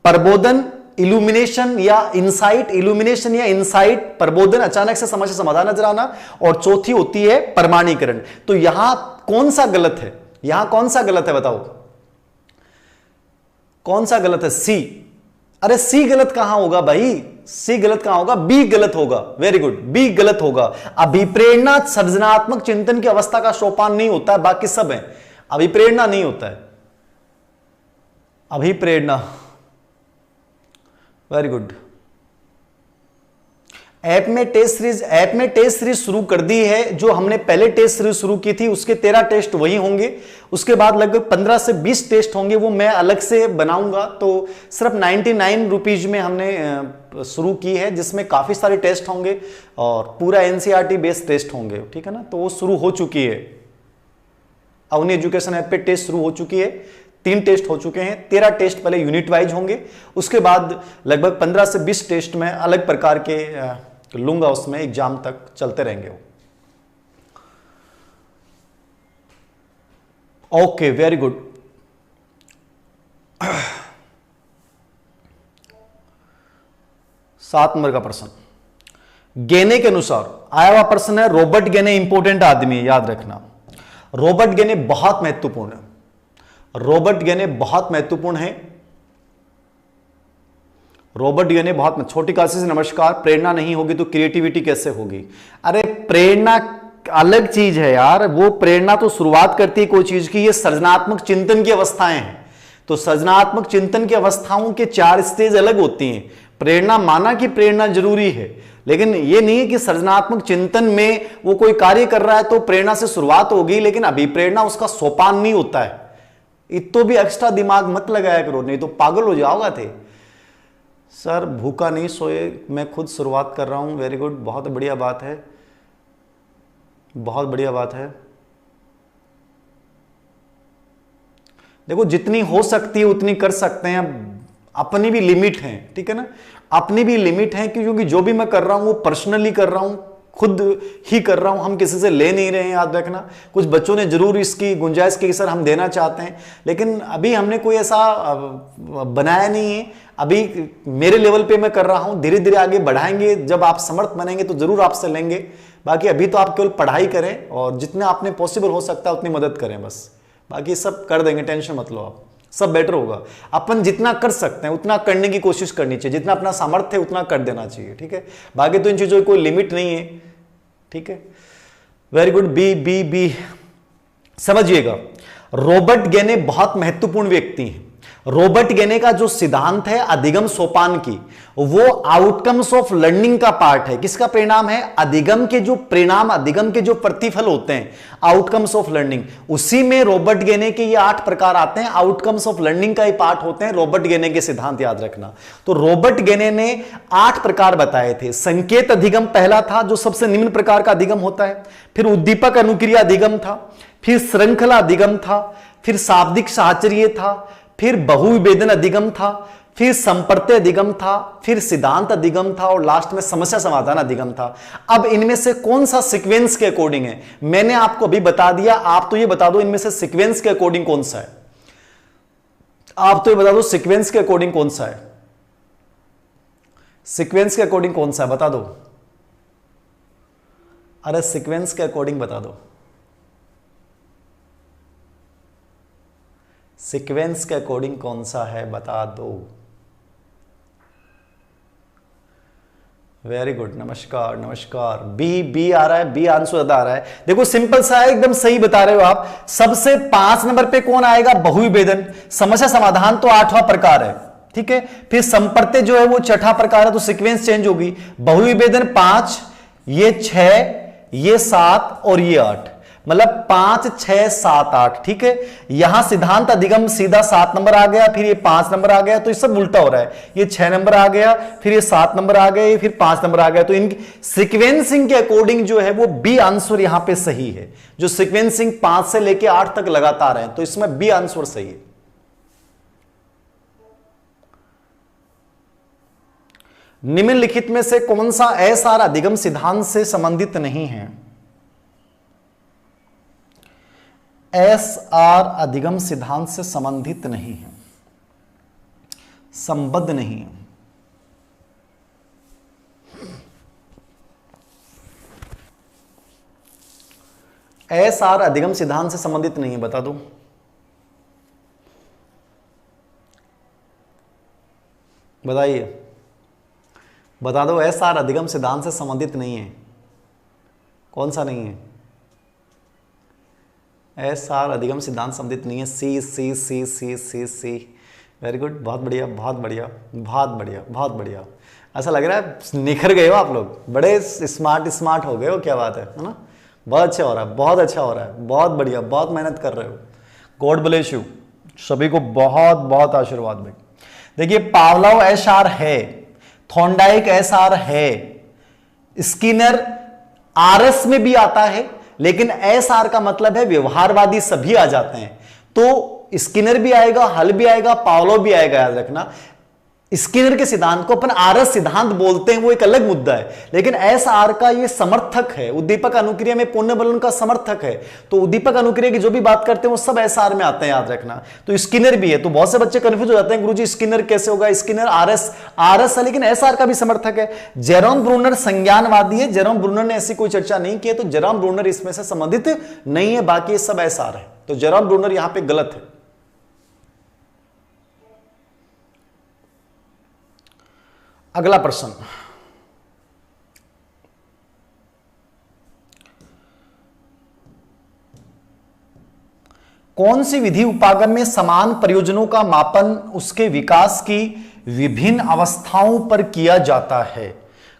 प्रबोधन इल्यूमिनेशन या इंसाइट, इल्यूमिनेशन या इंसाइट, प्रबोधन अचानक से समस्या समाधान नजर आना, और चौथी होती है प्रमाणीकरण। तो यहां कौन सा गलत है? यहां कौन सा गलत है बताओ? कौन सा गलत है? सी। अरे सी गलत कहां होगा भाई? सी गलत कहां होगा? बी गलत होगा। वेरी गुड, बी गलत होगा। अभिप्रेरणा सर्जनात्मक चिंतन की अवस्था का सोपान नहीं होता है, बाकी सब है। अभिप्रेरणा नहीं होता है, अभिप्रेरणा। Very good. ऐप में टेस्ट सीरीज शुरू कर दी है। जो हमने पहले टेस्ट सीरीज शुरू की थी उसके 13 टेस्ट वही होंगे। उसके बाद लगभग 15 से 20 टेस्ट होंगे, वो मैं अलग से बनाऊंगा। तो सिर्फ 99 रुपीज में हमने शुरू की है, जिसमें काफी सारे टेस्ट होंगे और पूरा एनसीईआरटी बेस्ड टेस्ट होंगे, ठीक है ना। तो वो शुरू हो चुकी है, अवनी एजुकेशन ऐप पे टेस्ट शुरू हो चुकी है। 3 टेस्ट हो चुके हैं। 13 टेस्ट पहले यूनिट वाइज होंगे, उसके बाद लगभग 15 से 20 टेस्ट में अलग प्रकार के लूंगा, उसमें एग्जाम तक चलते रहेंगे वो। Okay, very good. सात नंबर का प्रश्न, गेने के अनुसार आया हुआ प्रश्न है। रॉबर्ट गेने इंपॉर्टेंट आदमी है, याद रखना। रॉबर्ट गेने बहुत महत्वपूर्ण है। रॉबर्ट गेने बहुत महत्वपूर्ण है। रॉबर्ट गेने बहुत। छोटी काशी से नमस्कार। प्रेरणा नहीं होगी तो क्रिएटिविटी कैसे होगी? अरे प्रेरणा अलग चीज है यार, वो प्रेरणा तो शुरुआत करती है कोई चीज की। ये सृजनात्मक चिंतन की अवस्थाएं हैं। तो सृजनात्मक चिंतन की अवस्थाओं के 4 स्टेज अलग होती हैं। प्रेरणा, माना कि प्रेरणा जरूरी है, लेकिन ये नहीं है कि सृजनात्मक चिंतन में वो कोई कार्य कर रहा है तो प्रेरणा से शुरुआत होगी, लेकिन अभिप्रेरणा उसका सोपान नहीं होता है। इतो भी एक्स्ट्रा दिमाग मत लगाया करो, नहीं तो पागल हो जाओगा थे। सर भूखा नहीं सोए, मैं खुद शुरुआत कर रहा हूं। वेरी गुड, बहुत बढ़िया बात है, बहुत बढ़िया बात है। देखो जितनी हो सकती है उतनी कर सकते हैं, अपनी भी लिमिट है, ठीक है ना। अपनी भी लिमिट है, क्योंकि जो भी मैं कर रहा हूं वो पर्सनली कर रहा हूं, खुद ही कर रहा हूं, हम किसी से ले नहीं रहे हैं, याद रखना। कुछ बच्चों ने जरूर इसकी गुंजाइश की कि सर हम देना चाहते हैं, लेकिन अभी हमने कोई ऐसा बनाया नहीं है। अभी मेरे लेवल पे मैं कर रहा हूं, धीरे धीरे आगे बढ़ाएंगे। जब आप समर्थ बनेंगे तो जरूर आपसे लेंगे। बाकी अभी तो आप केवल पढ़ाई करें और जितना आपने पॉसिबल हो सकता है उतनी मदद करें बस। बाकी सब कर देंगे, टेंशन मत लो आप, सब बेटर होगा। अपन जितना कर सकते हैं उतना करने की कोशिश करनी चाहिए, जितना अपना सामर्थ्य है उतना कर देना चाहिए, ठीक है। बाकी तो इन चीजों की कोई लिमिट नहीं है, ठीक है। Very good, B B B. समझिएगा, रॉबर्ट गेने बहुत महत्वपूर्ण व्यक्ति हैं। रॉबर्ट गेने का जो सिद्धांत है अधिगम सोपान की, वो आउटकम्स ऑफ लर्निंग का पार्ट है। किसका परिणाम है? अधिगम के जो परिणाम, अधिगम के जो प्रतिफल होते हैं, आउटकम्स ऑफ लर्निंग, उसी में रॉबर्ट गेने के ये 8 प्रकार आते हैं। आउटकम्स ऑफ लर्निंग का ही पार्ट होते हैं रॉबर्ट गेने के सिद्धांत, याद रखना। तो रॉबर्ट गेने ने 8 प्रकार बताए थे। संकेत अधिगम पहला था, जो सबसे निम्न प्रकार का अधिगम होता है। फिर उद्दीपक अनुक्रिया अधिगम था, फिर श्रृंखला अधिगम था, फिर शाब्दिक साहचर्य था, फिर बहुविभेदन अधिगम था, फिर संप्रत्यय अधिगम था, फिर सिद्धांत अधिगम था, और लास्ट में समस्या समाधान अधिगम था। अब इनमें से कौन सा सीक्वेंस के अकॉर्डिंग है? मैंने आपको अभी बता दिया, आप तो ये बता दो इनमें से सीक्वेंस के अकॉर्डिंग कौन सा है। आप तो ये बता दो सीक्वेंस के अकॉर्डिंग कौन सा है, सीक्वेंस के अकॉर्डिंग कौन सा है, बता दो। अरे सीक्वेंस के अकॉर्डिंग बता दो, सीक्वेंस के अकॉर्डिंग कौन सा है, बता दो। वेरी गुड, नमस्कार नमस्कार। बी आ रहा है, बी आंसर ज्यादा आ रहा है। देखो सिंपल सा है, एकदम सही बता रहे हो आप। सबसे 5 नंबर पे कौन आएगा? बहुविभेदन। समस्या समाधान तो 8वां प्रकार है, ठीक है। फिर संप्रत्यय जो है वो 6ठा प्रकार है, तो सीक्वेंस चेंज होगी। बहुविभेदन 5, ये 6, ये 7 और ये 8, मतलब 5, 6, 7, 8, ठीक है। यहां सिद्धांत अधिगम सीधा 7 नंबर आ गया, फिर ये 5 नंबर आ गया, तो ये सब उल्टा हो रहा है। ये 6 नंबर आ गया, फिर ये 7 नंबर आ गए, फिर 5 नंबर आ गया। तो इन सीक्वेंसिंग के अकॉर्डिंग जो है वो बी आंसर यहां पे सही है। जो सीक्वेंसिंग 5 से लेके 8 तक लगातार है, तो इसमें बी आंसर सही है। निम्नलिखित में से कौन सा एसआर अधिगम सिद्धांत से संबंधित नहीं है? एसआर अधिगम सिद्धांत से संबंधित नहीं है, संबद्ध नहीं है। एसआर अधिगम सिद्धांत से संबंधित नहीं है, बता दो। बताइए, बता दो। एसआर अधिगम सिद्धांत से संबंधित नहीं है, कौन सा नहीं है? एसआर अधिगम सिद्धांत संबंधित नहीं है। सी सी सी सी सी सी। वेरी गुड, बहुत बढ़िया बहुत बढ़िया बहुत बढ़िया बहुत बढ़िया। ऐसा लग रहा है निखर गए हो आप लोग, बड़े स्मार्ट हो गए हो। क्या बात है ना? बहुत अच्छा हो रहा है, बहुत अच्छा हो रहा है, बहुत बढ़िया, बहुत मेहनत कर रहे हो। गॉड ब्लेस यू, सभी को बहुत बहुत आशीर्वाद भाई। देखिए पावलोव एसआर है, थॉर्नडाइक एसआर है, स्किनर आरएस में भी आता है, लेकिन एसआर का मतलब है व्यवहारवादी सभी आ जाते हैं। तो स्किनर भी आएगा, हल भी आएगा, पावलोव भी आएगा, याद रखना। स्किनर के सिद्धांत को अपन आरएस सिद्धांत बोलते हैं, वो एक अलग मुद्दा है, लेकिन एसआर का ये समर्थक है। उद्दीपक अनुक्रिया में पुण्यबलन का समर्थक है, तो उद्दीपक अनुक्रिया की जो भी बात करते हैं वो सब एसआर में आते हैं, याद रखना। तो स्किनर भी है। तो बहुत से बच्चे कंफ्यूज हो जाते हैं, गुरुजी स्किनर कैसे होगा? स्किनर आरएस है, लेकिन एसआर का भी समर्थक है। जेरोम ब्रूनर संज्ञानवादी है, जेरोम ब्रूनर ने ऐसी कोई चर्चा नहीं की है, तो जेरोम ब्रूनर इसमें से संबंधित नहीं है, बाकी सब एसआर है। तो जेरोम ब्रूनर यहां पर गलत है। अगला प्रश्न, कौन सी विधि उपागम में समान प्रयोजनों का मापन उसके विकास की विभिन्न अवस्थाओं पर किया जाता है?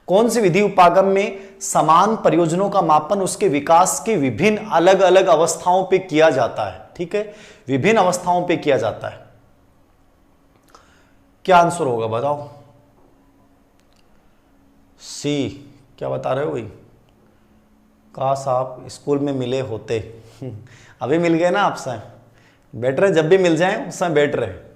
कौन सी विधि उपागम में समान प्रयोजनों का मापन उसके विकास के विभिन्न अलग अलग अवस्थाओं पर किया जाता है? ठीक है, विभिन्न अवस्थाओं पर किया जाता है। क्या आंसर होगा बताओ? सी। क्या बता रहे हो भाई? काश आप स्कूल में मिले होते। अभी मिल गए ना आपसे, बेटर है जब भी मिल जाए उस समय बेटर है।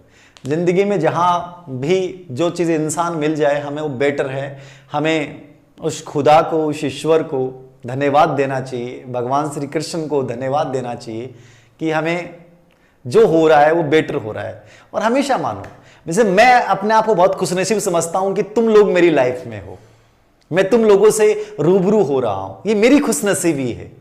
जिंदगी में जहाँ भी जो चीज़ इंसान मिल जाए हमें वो बेटर है। हमें उस खुदा को, उस ईश्वर को धन्यवाद देना चाहिए, भगवान श्री कृष्ण को धन्यवाद देना चाहिए कि हमें जो हो रहा है वो बेटर हो रहा है। और हमेशा मानो, जैसे मैं अपने आप को बहुत खुशनसीब समझता हूँ कि तुम लोग मेरी लाइफ में हो, मैं तुम लोगों से रूबरू हो रहा हूं, ये मेरी खुशनसीबी है।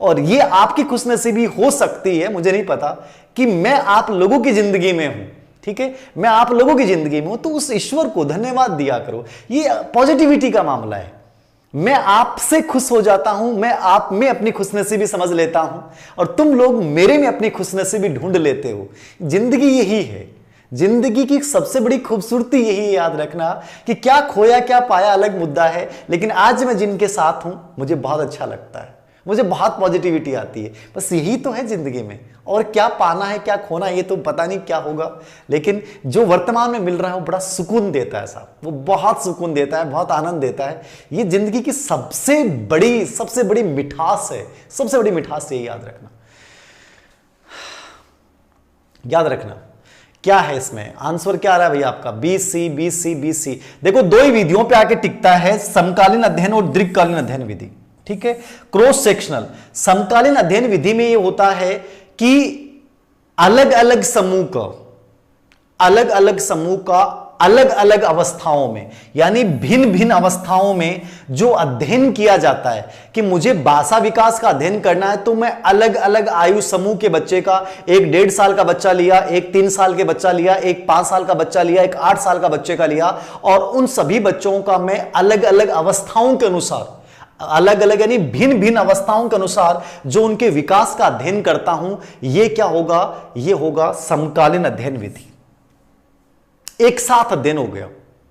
और ये आपकी खुशनसीबी हो सकती है, मुझे नहीं पता, कि मैं आप लोगों की जिंदगी में हूं। ठीक है, मैं आप लोगों की जिंदगी में हूं, तो उस ईश्वर को धन्यवाद दिया करो। ये पॉजिटिविटी का मामला है। मैं आपसे खुश हो जाता हूं, मैं आप में अपनी खुशनसीबी समझ लेता हूं, और तुम लोग मेरे में अपनी खुशनसीबी ढूंढ लेते हो। जिंदगी यही है, जिंदगी की सबसे बड़ी खूबसूरती यही याद रखना कि क्या खोया क्या पाया अलग मुद्दा है, लेकिन आज मैं जिनके साथ हूं मुझे बहुत अच्छा लगता है, मुझे बहुत पॉजिटिविटी आती है। बस यही तो है जिंदगी में, और क्या पाना है क्या खोना है ये तो पता नहीं क्या होगा, लेकिन जो वर्तमान में मिल रहा है वो बड़ा सुकून देता है साहब, वो बहुत सुकून देता है, बहुत आनंद देता है। ये जिंदगी की सबसे बड़ी मिठास है, सबसे बड़ी मिठास है, याद रखना, याद रखना। क्या है इसमें आंसर, क्या आ रहा है भैया आपका? B C B C B C. देखो दो ही विधियों पे आके टिकता है, समकालीन अध्ययन और दीर्घकालीन अध्ययन विधि। ठीक है, क्रॉस सेक्शनल। समकालीन अध्ययन विधि में ये होता है कि अलग अलग समूह का अलग अलग अवस्थाओं में, यानी भिन्न भिन्न अवस्थाओं में जो अध्ययन किया जाता है कि मुझे भाषा विकास का अध्ययन करना है, तो मैं अलग अलग आयु समूह के बच्चे का, एक 1.5 साल का बच्चा लिया, एक 3 साल के बच्चा लिया, एक 5 साल का बच्चा लिया, एक 8 साल का बच्चे का लिया, और उन सभी बच्चों का मैं अलग अलग अवस्थाओं के अनुसार, अलग अलग यानी भिन्न भिन्न अवस्थाओं के अनुसार जो उनके विकास का अध्ययन करता हूं, यह क्या होगा? यह होगा समकालीन अध्ययन विधि। एक साथ अध्ययन हो गया,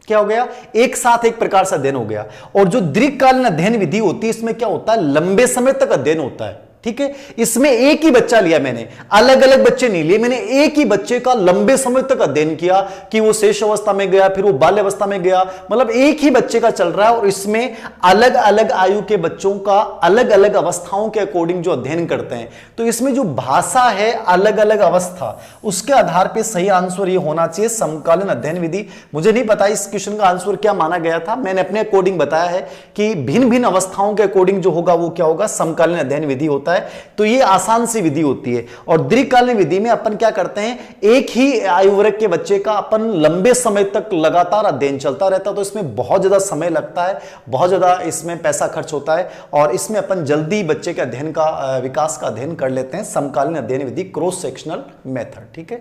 क्या हो गया? एक साथ एक प्रकार से अध्ययन हो गया। और जो दीर्घकालीन अध्ययन विधि होती है, इसमें क्या होता है? लंबे समय तक अध्ययन होता है। ठीक है, इसमें एक ही बच्चा लिया मैंने, अलग अलग बच्चे नहीं लिए, मैंने एक ही बच्चे का लंबे समय तक अध्ययन किया कि वो शेष अवस्था में गया, फिर वो बाल्य अवस्था में गया, मतलब एक ही बच्चे का चल रहा है। और इसमें अलग अलग आयु के बच्चों का अलग अलग अवस्थाओं के अकॉर्डिंग जो अध्ययन करते हैं, तो इसमें जो भाषा है अलग अलग अवस्था, उसके आधार पर सही आंसर ये होना चाहिए समकालीन अध्ययन विधि। मुझे नहीं पता इस क्वेश्चन का आंसर क्या माना गया था, मैंने अपने अकॉर्डिंग बताया है कि भिन्न भिन्न अवस्थाओं के अकॉर्डिंग जो होगा वो क्या होगा? समकालीन अध्ययन विधि होता है। तो ये आसान सी विधि होती है। और दीर्घकालीन विधि में अपन क्या करते हैं? एक ही आयु वर्ग के बच्चे का अपन लंबे समय तक लगातार अध्ययन चलता रहता है, तो इसमें बहुत ज्यादा समय लगता है, बहुत ज्यादा इसमें पैसा खर्च होता है, और इसमें अपन जल्दी बच्चे के अध्ययन का, विकास का अध्ययन कर लेते हैं समकालीन अध्ययन विधि, क्रॉस सेक्शनल मेथड। ठीक है,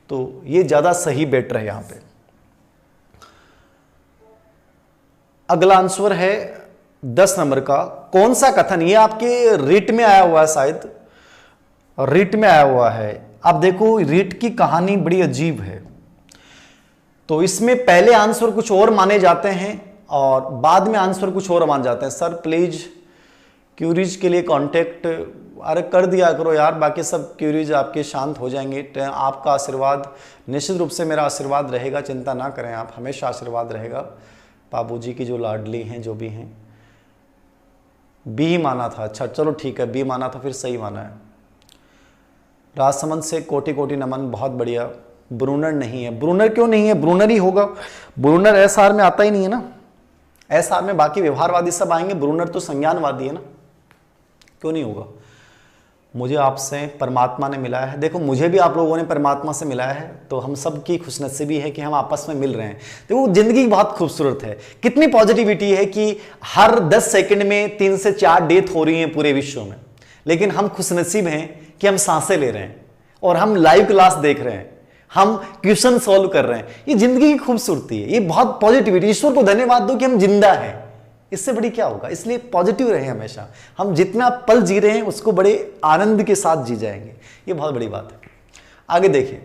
तो ये ज्यादा सही बेटर है यहां पे। अगला आंसर है 10 नंबर का। कौन सा कथन, ये आपके रीट में आया हुआ है, शायद रीट में आया हुआ है। अब देखो रीट की कहानी बड़ी अजीब है, तो इसमें पहले आंसर कुछ और माने जाते हैं और बाद में आंसर कुछ और मान जाते हैं। सर प्लीज क्यूरीज के लिए कांटेक्ट अरे कर दिया करो यार, बाकी सब क्यूरीज आपके शांत हो जाएंगे। आपका आशीर्वाद निश्चित रूप से मेरा आशीर्वाद रहेगा, चिंता ना करें आप, हमेशा आशीर्वाद रहेगा। बाबूजी की जो लाडली हैं, जो भी हैं। बी ही माना था, अच्छा चलो ठीक है, बी माना था, फिर सही माना है। राजसमंद से कोटि कोटि नमन, बहुत बढ़िया। ब्रूनर नहीं है, ब्रूनर क्यों नहीं है? ब्रूनर ही होगा, ब्रूनर एस आर में आता ही नहीं है ना। एस आर में बाकी व्यवहारवादी सब आएंगे, ब्रूनर तो संज्ञानवादी है ना, क्यों नहीं होगा? मुझे आपसे परमात्मा ने मिलाया है। देखो मुझे भी आप लोगों ने परमात्मा से मिलाया है, तो हम सब की खुशनसीबी है कि हम आपस में मिल रहे हैं। देखो जिंदगी बहुत खूबसूरत है, कितनी पॉजिटिविटी है कि हर 10 सेकंड में 3 से 4 डेथ हो रही हैं पूरे विश्व में, लेकिन हम खुशनसीब हैं कि हम सांसें ले रहे हैं और हम लाइव क्लास देख रहे हैं, हम क्वेश्चन सॉल्व कर रहे हैं। ये जिंदगी की खूबसूरती है, ये बहुत पॉजिटिविटी। ईश्वर को धन्यवाद दो कि हम जिंदा हैं, इससे बड़ी क्या होगा? इसलिए पॉजिटिव रहे हमेशा। हम जितना पल जी रहे हैं उसको बड़े आनंद के साथ जी जाएंगे, ये बहुत बड़ी बात है। आगे देखिए,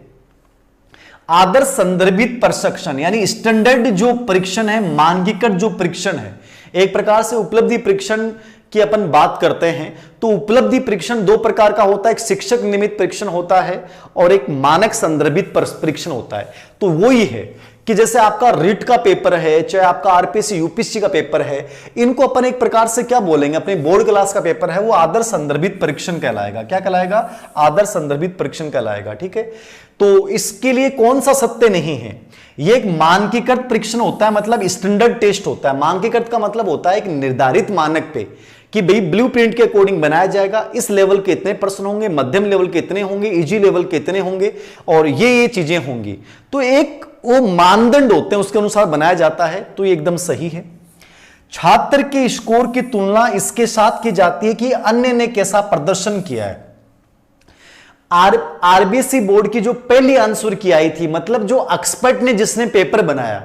आदर्श संदर्भित प्रशिक्षण यानी स्टैंडर्ड जो परीक्षण है, मानकीकृत जो परीक्षण है, एक प्रकार से उपलब्धि परीक्षण की अपन बात करते हैं। तो उपलब्धि परीक्षण 2 प्रकार का होता है, एक शिक्षक निमित्त परीक्षण होता है और एक मानक संदर्भित परीक्षण होता है। तो वो ही है कि जैसे आपका रीट का पेपर है, चाहे आपका आरपीएससी यूपीएससी का पेपर है, इनको अपन एक प्रकार से क्या बोलेंगे, अपने बोर्ड क्लास का पेपर है, वो आदर्श संदर्भित परीक्षण कहलाएगा। क्या कहलाएगा? आदर्श संदर्भित परीक्षण कहलाएगा। ठीक है, तो इसके लिए कौन सा सत्य नहीं है, ये एक मानकीकृत परीक्षण होता है, मतलब स्टैंडर्ड टेस्ट होता है। मानकीकृत का मतलब होता है एक निर्धारित मानक पे कि भाई ब्लूप्रिंट के अकॉर्डिंग बनाया जाएगा, इस लेवल के इतने प्रश्न होंगे, मध्यम लेवल के इतने होंगे, इजी लेवल के इतने होंगे, और ये चीजें होंगी। तो एक वो मानदंड होते हैं, उसके अनुसार बनाया जाता है। तो ये एकदम सही है। छात्र के स्कोर की तुलना इसके साथ की जाती है कि अन्य ने कैसा प्रदर्शन किया है। आरबीसी बोर्ड की जो पहली आंसर की आई थी, मतलब जो एक्सपर्ट ने जिसने पेपर बनाया,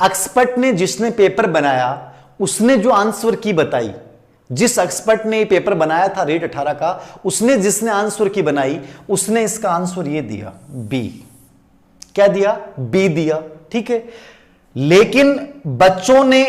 एक्सपर्ट ने जिसने पेपर बनाया उसने जो आंसर की बताई, जिस एक्सपर्ट ने पेपर बनाया था रेट 18 का, उसने जिसने आंसर की बनाई, उसने इसका आंसर ये दिया बी। क्या दिया, बी दिया, ठीक है। लेकिन बच्चों ने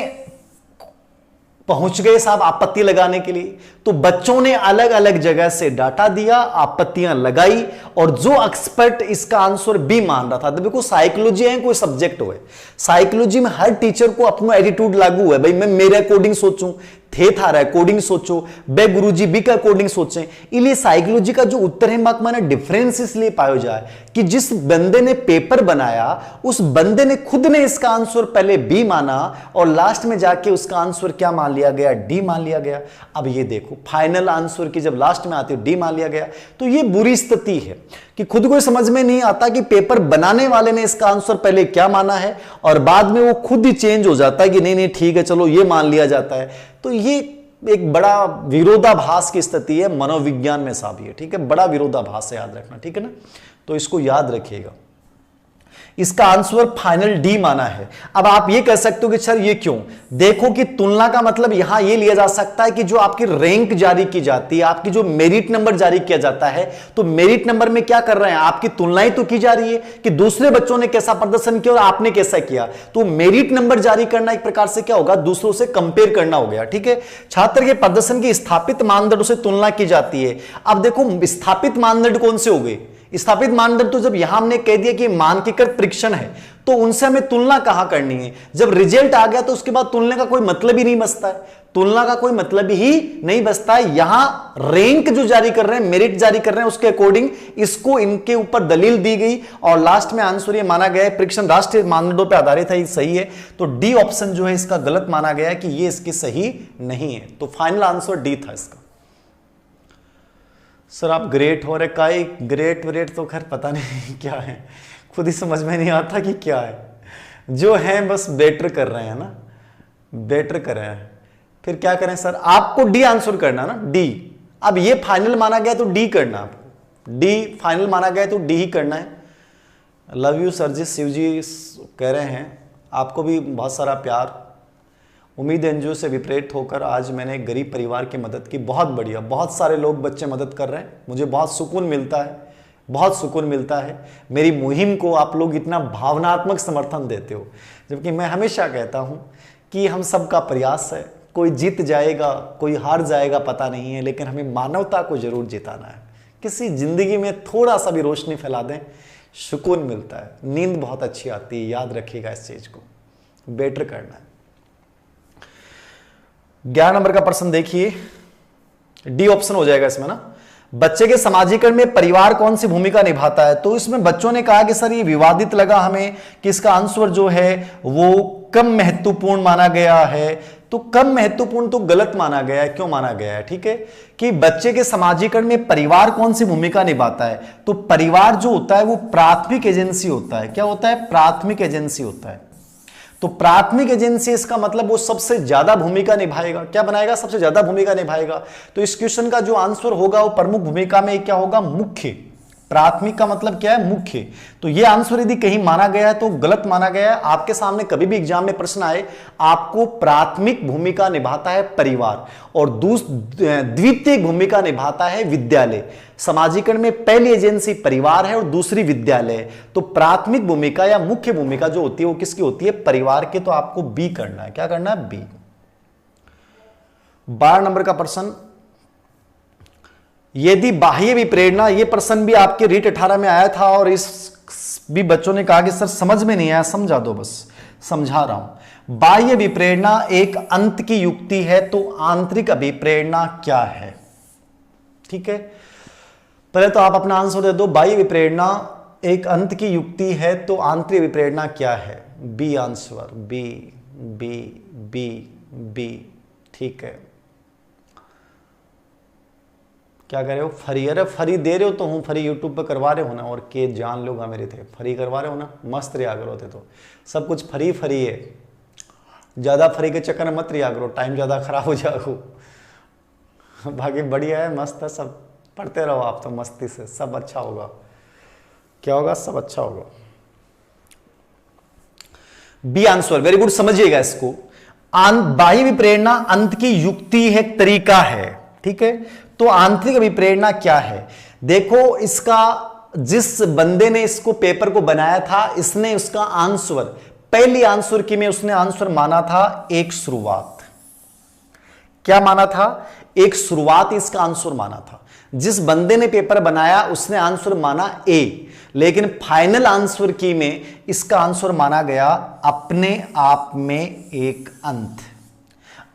पहुंच गए साहब आपत्ति लगाने के लिए, तो बच्चों ने अलग अलग जगह से डाटा दिया, आपत्तियां लगाई, और जो एक्सपर्ट इसका आंसर बी मान रहा था, देखो साइकोलॉजी है कोई सब्जेक्ट हो, साइकोलॉजी में हर टीचर को अपना एटीट्यूड लागू है, भाई मैं मेरे अकॉर्डिंग सोचूं, थे थारा अकॉर्डिंग सोचो, बे गुरुजी बी का अकॉर्डिंग सोचें। इसलिए साइकोलॉजी का जो उत्तर है मार्क माना डिफरेंस इसलिए पाया जाए कि जिस बंदे ने पेपर बनाया उस बंदे ने खुद ने इसका आंसर पहले बी माना और लास्ट में जाके उसका आंसर क्या मान लिया गया, डी मान लिया गया। अब ये देखो फाइनल आंसर की जब लास्ट में आती है डी मान लिया गया, तो ये बुरी स्थिति है कि खुद को समझ में नहीं आता कि पेपर बनाने वाले ने इसका आंसर पहले क्या माना है और बाद में वो खुद ही चेंज हो जाता है कि नहीं नहीं ठीक है चलो ये मान लिया जाता है। तो ये एक बड़ा विरोधाभास की स्थिति है मनोविज्ञान में साहब, ये ठीक है, बड़ा विरोधाभास है, याद रखना, ठीक है ना। तो इसको याद रखिएगा, इसका आंसर फाइनल डी माना है। अब आप ये कह सकते हो कि सर ये क्यों, देखो कि तुलना का मतलब यहां ये लिया जा सकता है कि जो आपकी रैंक जारी की जाती है, आपकी जो मेरिट नंबर जारी किया जाता है, तो मेरिट नंबर में क्या कर रहे हैं, आपकी तुलनाएं तो की जा रही है कि दूसरे बच्चों ने कैसा प्रदर्शन किया और आपने कैसा किया। तो मेरिट नंबर जारी करना एक प्रकार से क्या होगा, दूसरों से कंपेयर करना हो गया, ठीक है। छात्र के प्रदर्शन की स्थापित मानदंडों से तुलना की जाती है। अब देखो स्थापित मानदंड कौन से हो गए, स्थापित मानदंड तो जब यहां हमने कह दिया कि मानकीकृत परीक्षण है तो उनसे हमें तुलना कहां करनी है। जब रिजल्ट आ गया तो उसके बाद तुलना का कोई मतलब ही नहीं बचता है, तुलना का कोई मतलब ही नहीं बचता है। यहां रैंक जो जारी कर रहे हैं, मेरिट जारी कर रहे हैं, उसके अकॉर्डिंग इसको इनके ऊपर दलील दी गई और लास्ट में आंसर ये माना गया है परीक्षण राष्ट्रीय मानदंडों पर आधारित है, सही है। तो डी ऑप्शन जो है इसका गलत माना गया है कि ये इसकी सही नहीं है। तो फाइनल आंसर डी था इसका। सर आप ग्रेट हो रहे, काई ग्रेट व्रेट तो खैर पता नहीं क्या है, खुद ही समझ में नहीं आता कि क्या है, जो है बस बेटर कर रहे हैं ना, बेटर कर रहे हैं, फिर क्या करें सर, आपको डी आंसर करना ना, डी। अब ये फाइनल माना गया तो डी करना, आपको डी फाइनल माना गया तो डी ही करना है। लव यू सर जी, शिव जी कह रहे हैं आपको भी बहुत सारा प्यार। उम्मीद एनजीओ से विपरीत होकर आज मैंने एक गरीब परिवार की मदद की, बहुत बढ़िया, बहुत सारे लोग बच्चे मदद कर रहे हैं, मुझे बहुत सुकून मिलता है, बहुत सुकून मिलता है। मेरी मुहिम को आप लोग इतना भावनात्मक समर्थन देते हो, जबकि मैं हमेशा कहता हूं कि हम सबका प्रयास है, कोई जीत जाएगा कोई हार जाएगा पता नहीं है, लेकिन हमें मानवता को जरूर जिताना है। किसी जिंदगी में थोड़ा सा भी रोशनी फैला दें, सुकून मिलता है, नींद बहुत अच्छी आती है, याद रखिएगा इस चीज को, बेटर करना है। 11 नंबर का प्रश्न देखिए, डी ऑप्शन हो जाएगा इसमें ना, बच्चे के समाजीकरण में परिवार कौन सी भूमिका निभाता है। तो इसमें बच्चों ने कहा कि सर ये विवादित लगा हमें कि इसका आंसर जो है वो कम महत्वपूर्ण माना गया है। तो कम महत्वपूर्ण तो गलत माना गया है, क्यों माना गया है, ठीक है, कि बच्चे के समाजीकरण में परिवार कौन सी भूमिका निभाता है। तो परिवार जो होता है वो प्राथमिक एजेंसी होता है, क्या होता है, प्राथमिक एजेंसी होता है। तो प्राथमिक एजेंसी इसका मतलब वो सबसे ज्यादा भूमिका निभाएगा, क्या बनाएगा, सबसे ज्यादा भूमिका निभाएगा। तो इस क्वेश्चन का जो आंसर होगा वो प्रमुख भूमिका में क्या होगा, मुख्य। प्राथमिक का मतलब क्या है, मुख्य। तो ये आंसर यदि कहीं माना गया है तो गलत माना गया है। आपके सामने कभी भी एग्जाम में प्रश्न आए, आपको प्राथमिक भूमिका निभाता है परिवार और द्वितीय भूमिका निभाता है विद्यालय। समाजीकरण में पहली एजेंसी परिवार है और दूसरी विद्यालय है। तो प्राथमिक भूमिका या मुख्य भूमिका जो होती है वो किसकी होती है, परिवार की। तो आपको बी करना है, क्या करना है, बी। 12 नंबर का प्रश्न, यदि बाह्य विप्रेरणा, ये प्रश्न भी आपके रीट 18 में आया था और इस भी बच्चों ने कहा कि सर समझ में नहीं आया, समझा दो, बस समझा रहा हूं। बाह्य विप्रेरणा एक अंत की युक्ति है तो आंतरिक अभिप्रेरणा क्या है, ठीक है। पहले तो आप अपना आंसर दे दो, बाह्य विप्रेरणा एक अंत की युक्ति है तो आंतरिक विप्रेरणा क्या है, B answer, B B B B, ठीक है। क्या कर रहे हो, फ्री, अरे फ्री दे रहे हो तो हूँ, फ्री यूट्यूब पे करवा रहे हो ना, और के जान लोग मेरे थे, फ्री करवा रहे हो ना, मस्त रिया करो थे, तो सब कुछ फ्री फ्री है, ज्यादा फ्री के चक्कर में मत रिया करो, टाइम ज्यादा खराब हो जाओ। बाकी बढ़िया है, मस्त है, सब पढ़ते रहो आप तो मस्ती से, सब अच्छा होगा। क्या होगा, सब अच्छा होगा। बी आंसर, वेरी गुड, समझिएगा इसको। बाह्य विप्रेरणा अंत की युक्ति है, तरीका है, ठीक है। तो आंतरिक अभिप्रेरणा क्या है, देखो इसका जिस बंदे ने इसको पेपर को बनाया था, इसने उसका आंसर, पहली आंसर की में उसने आंसर माना था एक शुरुआत। क्या माना था? एक शुरुआत इसका आंसर माना था। जिस बंदे ने पेपर बनाया उसने आंसर माना ए, लेकिन फाइनल आंसर की में इसका आंसर माना गया अपने आप में एक अंत।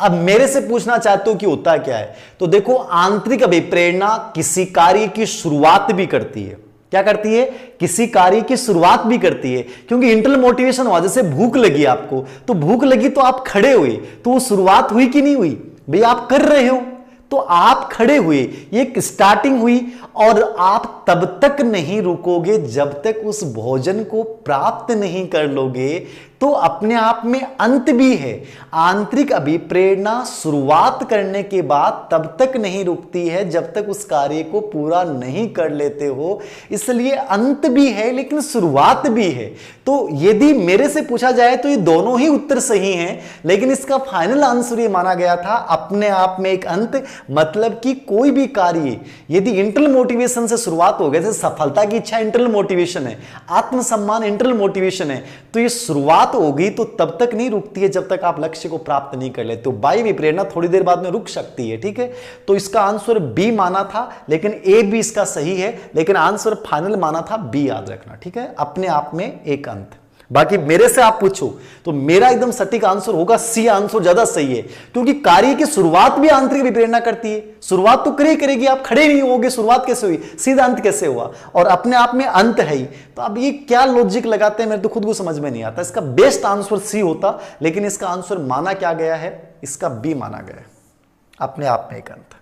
अब मेरे से पूछना चाहते हो कि होता क्या है, तो देखो, आंतरिक अभिप्रेरणा किसी कार्य की शुरुआत भी करती है। क्या करती है? किसी कार्य की शुरुआत भी करती है, क्योंकि इंटरनल मोटिवेशन हुआ। जैसे भूख लगी आपको, तो भूख लगी तो आप खड़े हुए, तो वो शुरुआत हुई कि नहीं हुई? भाई आप कर रहे हो तो आप खड़े हुए, ये स्टार्टिंग हुई, और आप तब तक नहीं रुकोगे जब तक उस भोजन को प्राप्त नहीं कर लोगे, तो अपने आप में अंत भी है। आंतरिक अभिप्रेरणा शुरुआत करने के बाद तब तक नहीं रुकती है जब तक उस कार्य को पूरा नहीं कर लेते हो। इसलिए अंत भी है लेकिन शुरुआत भी है। तो यदि मेरे से पूछा जाए तो ये दोनों ही उत्तर सही हैं, लेकिन इसका फाइनल आंसर ये माना गया था अपने आप में एक अंत। मतलब कि कोई भी कार्य यदि इंटरनल मोटिवेशन से शुरुआत हो गई, जैसे सफलता की इच्छा इंटरनल मोटिवेशन है, आत्मसम्मान इंटरनल मोटिवेशन है, तो ये शुरुआत होगी तो तब तक नहीं रुकती है जब तक आप लक्ष्य को प्राप्त नहीं कर लेते हो। बाह्य विप्रेरणा थोड़ी देर बाद में रुक सकती है, ठीक है। तो इसका आंसर बी माना था, लेकिन ए भी इसका सही है, लेकिन आंसर फाइनल माना था बी, याद रखना, ठीक है, अपने आप में एक अंत। बाकी मेरे से आप पूछो तो मेरा एकदम सटीक आंसर होगा सी, आंसर ज्यादा सही है, क्योंकि कार्य की शुरुआत भी आंतरिक विप्रेरणा करती है। शुरुआत तो करेगी, आप खड़े नहीं होगे, शुरुआत कैसे हुई, सीधा अंत कैसे हुआ, और अपने आप में अंत है ही। तो अब ये क्या लॉजिक लगाते हैं, मेरे तो खुद को समझ में नहीं आता। इसका बेस्ट आंसर सी होता, लेकिन इसका आंसर माना क्या गया है, इसका बी माना गया है, अपने आप में एक अंत।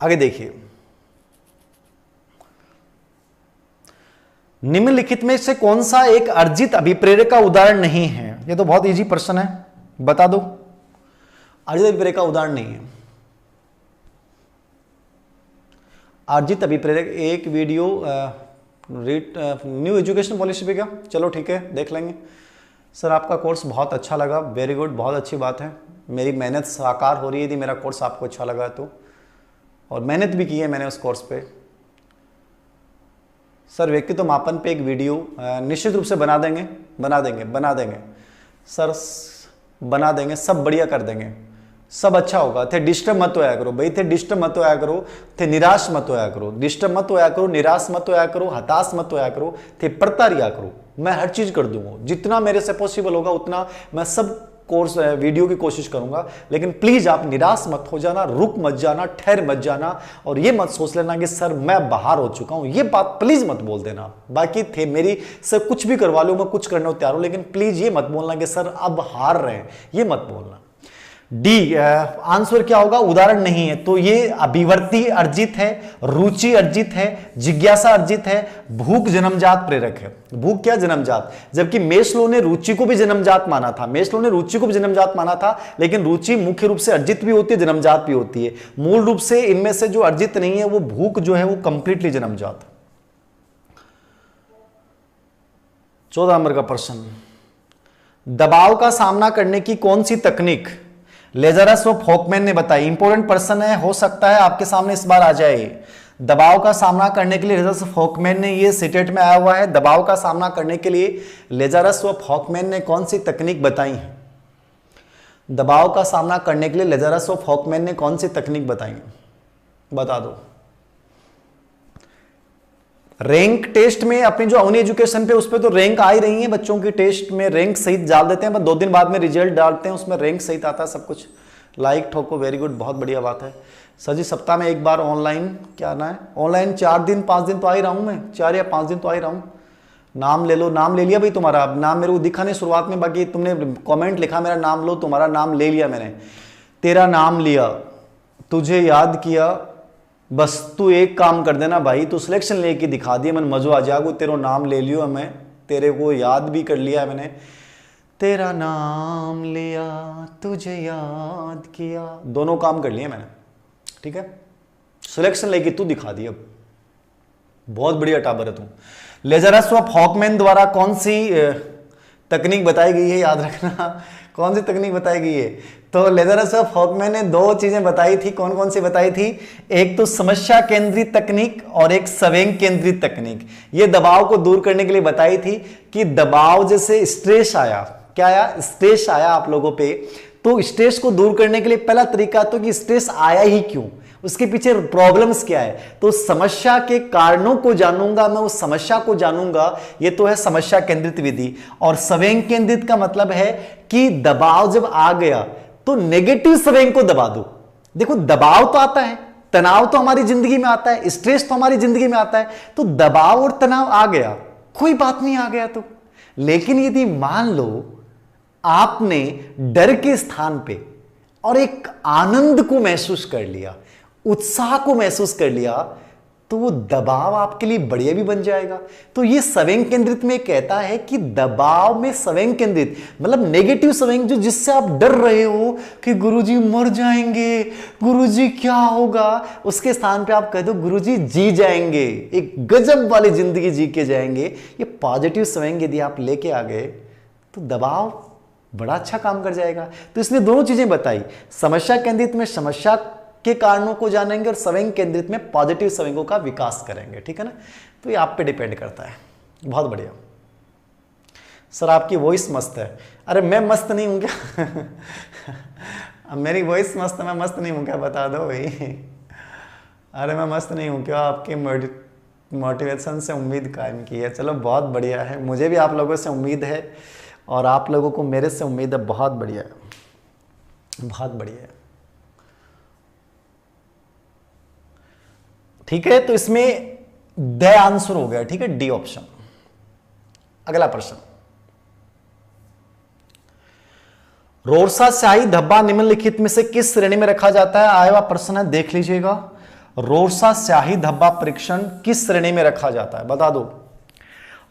आगे देखिए, निम्नलिखित में से कौन सा एक अर्जित अभिप्रेरक का उदाहरण नहीं है? ये तो बहुत इजी प्रश्न है, बता दो। अर्जित अभिप्रेरक का उदाहरण नहीं है। अर्जित अभिप्रेरक एक वीडियो न्यू एजुकेशन पॉलिसी पे क्या, चलो ठीक है, देख लेंगे। सर आपका कोर्स बहुत अच्छा लगा, वेरी गुड, बहुत अच्छी बात है। मेरी मेहनत साकार हो रही है यदि मेरा कोर्स आपको अच्छा लगा तो, और मेहनत भी की है मैंने उस कोर्स पे। सर व्यक्तित्व मापन पे एक वीडियो निश्चित रूप से बना देंगे सर, बना देंगे, सब बढ़िया कर देंगे, सब अच्छा होगा। थे डिस्टर्ब मत होया करो भाई, थे डिस्टर्ब मत होया करो, थे निराश मत होया करो, डिस्टर्ब मत होया करो, निराश मत होया करो, हताश मत होया करो, थे पढ़ता रिया करो। मैं हर चीज कर दूंगा, जितना मेरे से पॉसिबल होगा उतना मैं सब कोर्स वीडियो की कोशिश करूंगा। लेकिन प्लीज आप निराश मत हो जाना, रुक मत जाना, ठहर मत जाना, और ये मत सोच लेना कि सर मैं बाहर हो चुका हूं, ये बात प्लीज मत बोल देना। बाकी थे मेरी सर कुछ भी करवा लो, मैं कुछ करने को तैयार हूं, लेकिन प्लीज ये मत बोलना कि सर अब हार रहे हैं, ये मत बोलना। डी आंसर क्या होगा, उदाहरण नहीं है। तो ये अभिवृत्ति अर्जित है, रुचि अर्जित है, जिज्ञासा अर्जित है, भूख जन्मजात प्रेरक है। भूख क्या, जन्मजात, जबकि मेस्लो ने रुचि को भी जन्मजात माना था, मेस्लो ने रुचि को भी जन्मजात माना था, लेकिन रुचि मुख्य रूप से अर्जित भी होती है, जन्मजात भी होती है। मूल रूप से इनमें से जो अर्जित नहीं है वो भूख जो है वो कंप्लीटली जन्मजात। 14 नंबर का प्रश्न, दबाव का सामना करने की कौन सी तकनीक लेजरस व फॉकमैन ने बताई? इंपॉर्टेंट प्रश्न है, हो सकता है आपके सामने इस बार आ जाए। दबाव का सामना करने के लिए लेजरस व फॉकमैन ने, ये सिटेट में आया हुआ है, दबाव का सामना करने के लिए लेजरस व फॉकमैन ने कौन सी तकनीक बताई है? दबाव का सामना करने के लिए लेजरस व फॉकमैन ने कौन सी तकनीक बताई, बता दो। रैंक टेस्ट में अपनी जो अवनी एजुकेशन पे, उस पर तो रैंक आ ही रही है, बच्चों की टेस्ट में रैंक सहित डाल देते हैं, बस 2 दिन बाद में रिजल्ट डालते हैं, उसमें रैंक सहित आता है सब कुछ। लाइक ठोको, वेरी गुड, बहुत बढ़िया बात है। सर जी सप्ताह में एक बार ऑनलाइन, क्या ना है, ऑनलाइन 4 दिन 5 दिन तो आ ही रहा हूँ मैं, 4 या 5 दिन तो आ ही रहा हूँ। नाम ले लो, नाम ले लिया भाई तुम्हारा, अब नाम मेरे को दिखा नहीं शुरुआत में, बाकी तुमने कॉमेंट लिखा मेरा नाम लो, तुम्हारा नाम ले लिया मैंने, तेरा नाम लिया, तुझे याद किया, बस तू एक काम कर देना भाई, तू सिलेक्शन लेके दिखा दिया, मैंने मजो आ जाएगा, तेरा नाम ले लियो, मैं तेरे को याद भी कर लिया मैंने, तेरा नाम लिया, तुझे याद किया, दोनों काम कर लिए मैंने, ठीक है। सिलेक्शन लेके तू दिखा दिया, बहुत बढ़िया टाबर है तू। लेजरस व फॉकमैन द्वारा कौन सी तकनीक बताई गई है, याद रखना, कौन सी तकनीक बताएगी ये? तो लेजरस ऑफ हॉकमैन ने दो चीजें बताई थी। कौन कौन सी बताई थी? एक तो समस्या केंद्रित तकनीक और एक संवेग केंद्रित तकनीक। ये दबाव को दूर करने के लिए बताई थी कि दबाव जैसे स्ट्रेस आया, क्या आया? स्ट्रेस आया आप लोगों पे, तो स्ट्रेस को दूर करने के लिए पहला तरीका तो कि स्ट्रेस आया ही क्यों, उसके पीछे प्रॉब्लम्स क्या है। तो समस्या के कारणों को जानूंगा मैं, उस समस्या को जानूंगा, ये तो है समस्या केंद्रित विधि। और संवेग केंद्रित का मतलब है कि दबाव जब आ गया तो नेगेटिव संवेग को दबा दो। देखो दबाव तो आता है, तनाव तो हमारी जिंदगी में आता है, स्ट्रेस तो हमारी जिंदगी में आता है, तो दबाव और तनाव आ गया, कोई बात नहीं, आ गया तो। लेकिन यदि मान लो आपने डर के स्थान पे और एक आनंद को महसूस कर लिया, उत्साह को महसूस कर लिया, तो वो दबाव आपके लिए बढ़िया भी बन जाएगा। तो ये संवेग केंद्रित में कहता है कि दबाव में संवेग केंद्रित मतलब नेगेटिव संवेग, जो जिससे आप डर रहे हो कि गुरुजी मर जाएंगे, गुरुजी क्या होगा, उसके स्थान पे आप कह दो गुरुजी जी जाएंगे, एक गजब वाली जिंदगी जी के जाएंगे। ये पॉजिटिव संवेग यदि आप लेके आ गए तो दबाव बड़ा अच्छा काम कर जाएगा। तो इसने दोनों चीजें बताई, समस्या केंद्रित में समस्या के कारणों को जानेंगे और संवेग केंद्रित में पॉजिटिव संवेगों का विकास करेंगे, ठीक है ना। तो ये आप पे डिपेंड करता है। बहुत बढ़िया सर, आपकी वॉइस मस्त है। अरे मैं मस्त नहीं हूं क्या? अब मेरी वॉइस मस्त है, मैं मस्त नहीं हूं क्या? बता दो भाई। अरे मैं मस्त नहीं हूं क्या? आपकी मोटिवेशन से उम्मीद कायम की है। चलो बहुत बढ़िया है, मुझे भी आप लोगों से उम्मीद है और आप लोगों को मेरे से उम्मीद है। बहुत बढ़िया है, बहुत बढ़िया है। ठीक है, तो इसमें द आंसर हो गया, ठीक है, डी ऑप्शन। अगला प्रश्न, रोरसा स्याही धब्बा निम्नलिखित में से किस श्रेणी में रखा जाता है? आया हुआ प्रश्न है, देख लीजिएगा। रोरसा स्याही धब्बा परीक्षण किस श्रेणी में रखा जाता है? बता दो,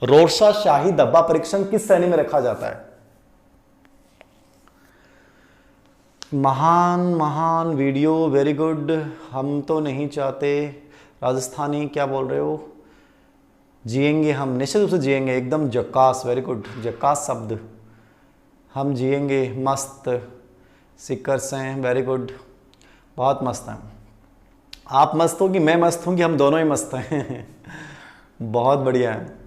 रोरसा स्याही धब्बा परीक्षण किस श्रेणी में रखा जाता है? महान महान वीडियो, वेरी गुड। हम तो नहीं चाहते, राजस्थानी क्या बोल रहे हो? जिएंगे हम, निश्चित रूप से जिएंगे, एकदम जक्कास, वेरी गुड, जक्कास शब्द, हम जिएंगे, मस्त। सिकर्स हैं, वेरी गुड, बहुत मस्त हैं। आप मस्त हो कि मैं मस्त हूँ कि हम दोनों ही मस्त हैं? बहुत बढ़िया है।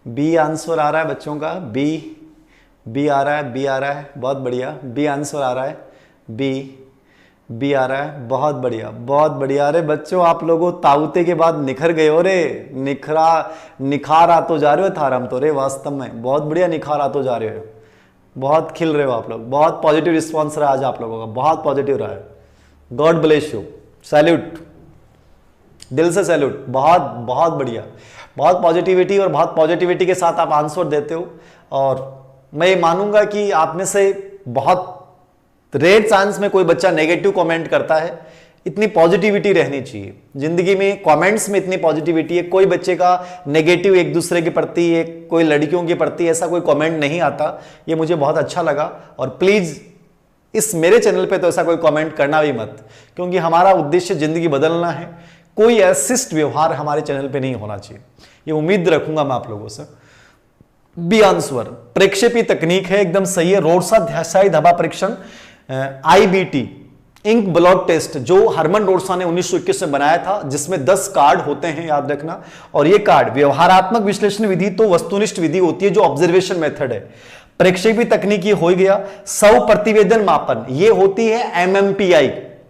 बी आंसर आ रहा है बच्चों का, बी आ रहा है, बी आ रहा है, बहुत बढ़िया। बी आंसर आ रहा है, बी आ रहा है, बहुत बढ़िया, बहुत बढ़िया। अरे बच्चों, आप लोगों ताऊते के बाद निखर गए हो रे, निखार आ तो जा रहे हो थारम तो रे, वास्तव में बहुत बढ़िया निखार आ तो जा रहे हो, बहुत खिल रहे हो आप लोग। बहुत पॉजिटिव रिस्पॉन्स रहा आज आप लोगों का, बहुत पॉजिटिव रहा है। गॉड ब्लेस यू, सैल्यूट, दिल से सैल्यूट, बहुत बहुत बढ़िया। बहुत पॉजिटिविटी और बहुत पॉजिटिविटी के साथ आप आंसर देते हो। और मैं ये मानूंगा कि आप में से बहुत रेयर चांस में कोई बच्चा नेगेटिव कमेंट करता है। इतनी पॉजिटिविटी रहनी चाहिए जिंदगी में, कमेंट्स में इतनी पॉजिटिविटी है। कोई बच्चे का नेगेटिव एक दूसरे के प्रति, एक कोई लड़कियों के प्रति ऐसा कोई कमेंट नहीं आता। ये मुझे बहुत अच्छा लगा। और प्लीज इस मेरे चैनल पे तो ऐसा कोई कमेंट करना भी मत, क्योंकि हमारा उद्देश्य जिंदगी बदलना है। कोई अशिष्ट व्यवहार हमारे चैनल पे नहीं होना चाहिए, ये उम्मीद रखूंगा मैं आप लोगों से। बी आंसर प्रक्षेपी तकनीक है, एकदम सही है। रोरसा स्याही धब्बा परीक्षण, IBT इंक ब्लॉट टेस्ट, जो हरमन रोरसा ने 1921 में बनाया था, जिसमें 10 कार्ड होते हैं, याद रखना। और ये कार्ड व्यवहारात्मक विश्लेषण विधि तो वस्तुनिष्ठ विधि होती है, जो ऑब्जर्वेशन मेथड है। प्रक्षेपी तकनीक ये हो गया। सौ प्रतिवेदन मापन, ये होती है MMPI।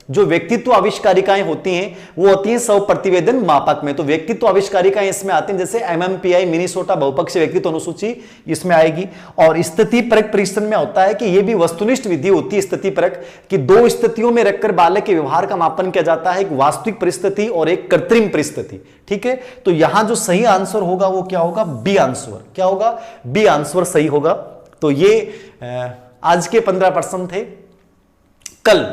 जो व्यक्तित्व आविष्कारिकाएं होती हैं वो होती हैं सौ प्रतिवेदन मापक में। तो व्यक्तित्व आविष्कारिकाएं इसमें आती हैं, जैसे MMPI मिनीसोटा बहुपक्षीय व्यक्तित्व अनुसूची इसमें आएगी। और स्थिति परक परीक्षण में होता है कि ये भी वस्तुनिष्ठ विधि होती है स्थिति परक, कि दो स्थितियों में रखकर बालक के व्यवहार का मापन किया जाता है, एक वास्तविक परिस्थिति और एक कृत्रिम परिस्थिति। ठीक है, तो यहां जो सही आंसर होगा वो क्या होगा? B answer. क्या होगा? बी आंसर सही होगा। तो ये आज के 15 प्रश्न थे। कल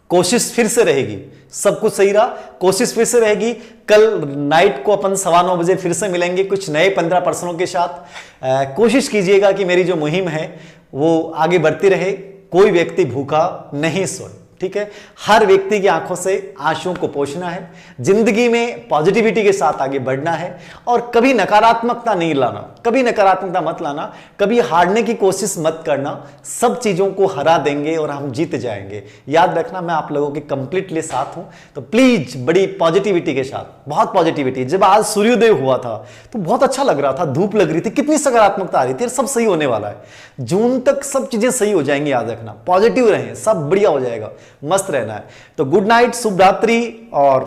कोशिश फिर से रहेगी, सब कुछ सही रहा, कोशिश फिर से रहेगी। कल नाइट को अपन 9:15 बजे फिर से मिलेंगे कुछ नए 15 प्रश्नों के साथ। कोशिश कीजिएगा कि मेरी जो मुहिम है वो आगे बढ़ती रहे, कोई व्यक्ति भूखा नहीं सोए। ठीक। ठीक है। हर व्यक्ति की आंखों से आंसुओं को पोंछना है, जिंदगी में पॉजिटिविटी के साथ आगे बढ़ना है और कभी नकारात्मकता नहीं लाना, कभी नकारात्मकता मत लाना, कभी हारने की कोशिश मत करना। सब चीजों को हरा देंगे और हम जीत जाएंगे। याद रखना, मैं आप लोगों के कंप्लीटली साथ हूं, तो प्लीज बड़ी पॉजिटिविटी के साथ, बहुत पॉजिटिविटी। जब आज सूर्योदय हुआ था तो बहुत अच्छा लग रहा था, धूप लग रही थी, कितनी सकारात्मकता आ रही थी। सब सही होने वाला है, जून तक सब चीजें सही हो जाएंगी। याद रखना, पॉजिटिव रहें, सब बढ़िया हो जाएगा, मस्त रहना है। तो गुड नाइट, शुभ रात्रि और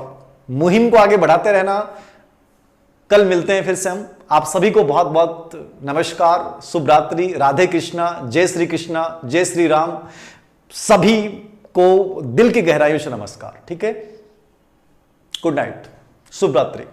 मुहिम को आगे बढ़ाते रहना। कल मिलते हैं फिर से हम। आप सभी को बहुत बहुत नमस्कार, शुभ रात्रि, राधे कृष्णा, जय श्री कृष्णा, जय श्री राम। सभी को दिल की गहराइयों से नमस्कार, ठीक है। गुड नाइट, शुभ रात्रि।